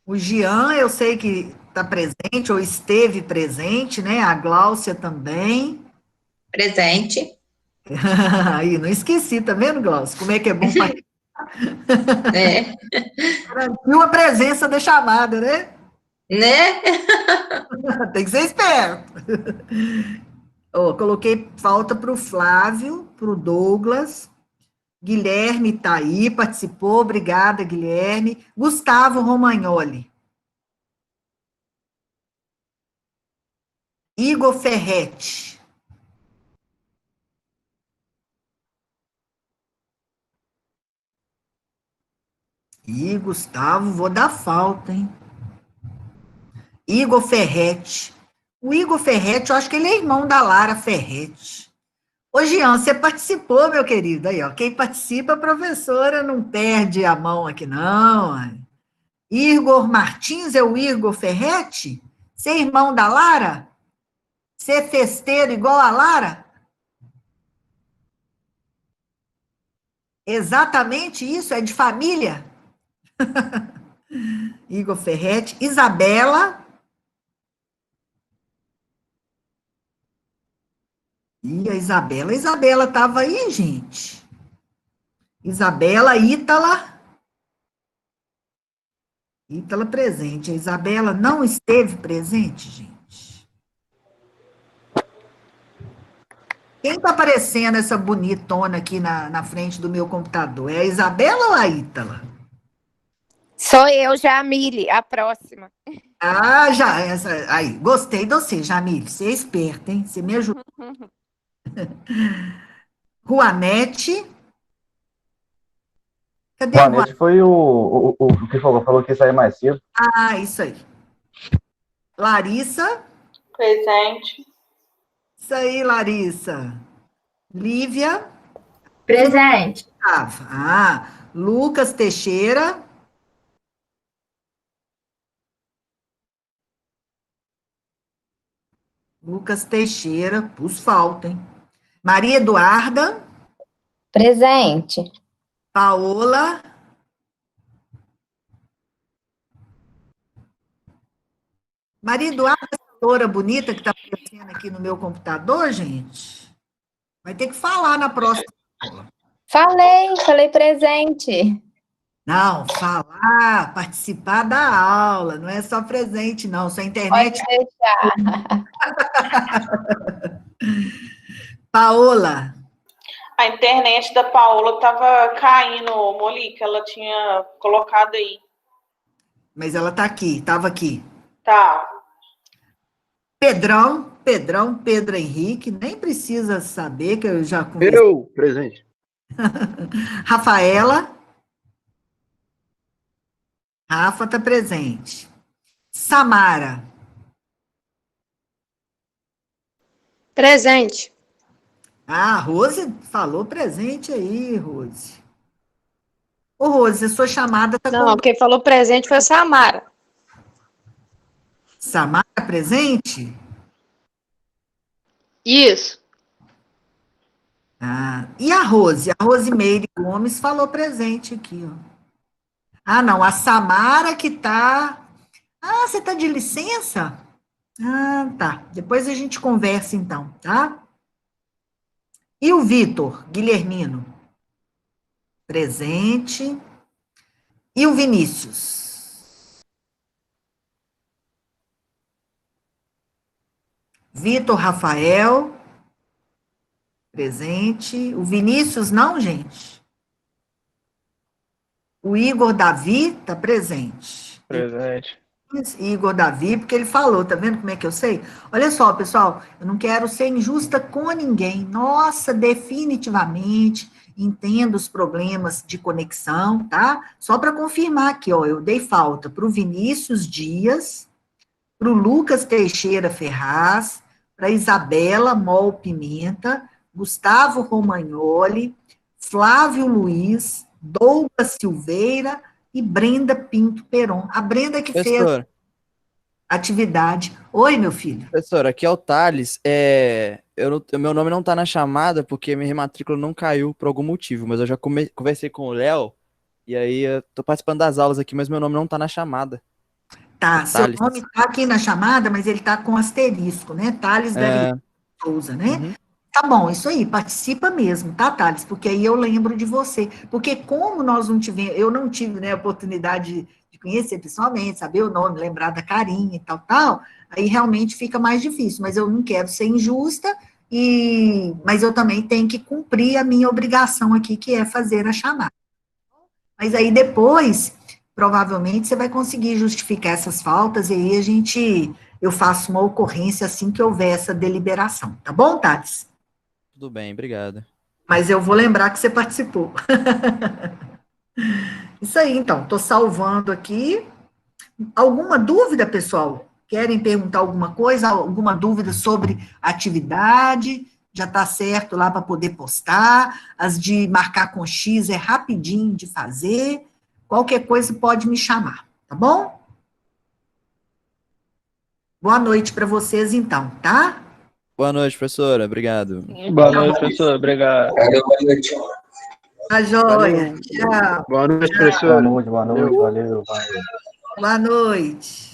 O Jean, eu sei que está presente, ou esteve presente, né? A Gláucia também. Presente. Aí, não esqueci, tá vendo, Gláucia? Como é que é bom É, garantir a presença da chamada, né? né? Tem que ser esperto. Ó, coloquei falta para o Flávio, para o Douglas. Guilherme está aí, participou, obrigada, Guilherme. Gustavo Romagnoli. Igor Ferretti. Ih, Gustavo, vou dar falta, hein? Igor Ferretti. O Igor Ferretti, eu acho que ele é irmão da Lara Ferretti. Ô, Jean, você participou, meu querido. Aí, ó, quem participa, a professora não perde a mão aqui, não. Igor Martins é o Igor Ferretti? Você é irmão da Lara? Você é festeiro igual a Lara? Exatamente isso? É de família? Igor Ferretti. Isabela. E a Isabela. A Isabela estava aí, gente. Isabela, Ítala. Ítala presente. A Isabela não esteve presente, gente. Quem está aparecendo essa bonitona aqui na frente do meu computador? É a Isabela ou a Ítala? Sou eu, Jamile, a próxima. Ah, já, essa, aí, gostei de você, Jamile, você é esperta, hein? Você me ajuda. Ruanete. Cadê a Boa Ruanete? noite. Foi o que falou que ia sair mais cedo. Ah, isso aí. Larissa. Presente. Isso aí, Larissa. Lívia. Presente. Ah, Lucas Teixeira. Lucas Teixeira, pus falta, hein? Maria Eduarda. Presente. Paola. Maria Eduarda, essa loura bonita que está aparecendo aqui no meu computador, gente, vai ter que falar na próxima aula. Falei presente. Não, falar, participar da aula, não é só presente, não, sua internet. Pode deixar. Paola. A internet da Paola estava caindo, Molica, ela tinha colocado aí. Mas ela está aqui, estava aqui. Tá. Pedro Henrique, nem precisa saber, que eu já conversei. Eu, presente. Rafaela. Rafa está presente. Samara. Presente. Ah, Rose falou presente aí, Rose. Ô, Rose, a sua chamada está Não, quem falou presente foi a Samara. Samara presente? Isso. Ah, e a Rose? A Rosemeire Gomes falou presente aqui, ó. Ah, não, a Samara que tá... Ah, você tá de licença? Ah, tá. Depois a gente conversa, então, tá? E o Vitor Guilhermino? Presente. E o Vinícius? Vitor Rafael? Presente. O Vinícius, não, gente? O Igor Davi está presente. Presente. Igor Davi, porque ele falou, tá vendo como é que eu sei? Olha só, pessoal, eu não quero ser injusta com ninguém. Nossa, definitivamente entendo os problemas de conexão, tá? Só para confirmar aqui, ó, eu dei falta para o Vinícius Dias, para o Lucas Teixeira Ferraz, para Isabela Mol Pimenta, Gustavo Romagnoli, Flávio Luiz, Douglas Silveira e Brenda Pinto Peron. A Brenda que fez a atividade. Oi, meu filho. Professor, aqui é o Thales. Meu nome não tá na chamada porque minha matrícula não caiu por algum motivo, mas eu já conversei com o Léo e aí eu tô participando das aulas aqui, mas meu nome não tá na chamada. Tá, seu Thales. nome está aqui na chamada, mas ele está com asterisco, né? Thales Davi Souza, né? Uhum. Tá bom, isso aí, participa mesmo, tá, Thales? Porque aí eu lembro de você. Porque como nós não tivemos, eu não tive, né, a oportunidade de conhecer pessoalmente, saber o nome, lembrar da carinha e tal, aí realmente fica mais difícil. Mas eu não quero ser injusta, mas eu também tenho que cumprir a minha obrigação aqui, que é fazer a chamada. Mas aí depois, provavelmente, você vai conseguir justificar essas faltas, e aí eu faço uma ocorrência assim que houver essa deliberação. Tá bom, Thales? Tudo bem, obrigado. Mas eu vou lembrar que você participou. Isso aí, então, estou salvando aqui. Alguma dúvida, pessoal? Querem perguntar alguma coisa? Alguma dúvida sobre a atividade? Já está certo lá para poder postar. As de marcar com X é rapidinho de fazer. Qualquer coisa pode me chamar, tá bom? Boa noite para vocês, então, tá? Boa noite, professora. Obrigado. Boa noite, professor. Obrigado. Boa noite. Tá joia. Tchau. Boa noite, Tchau. professor. Boa noite, valeu. Boa noite.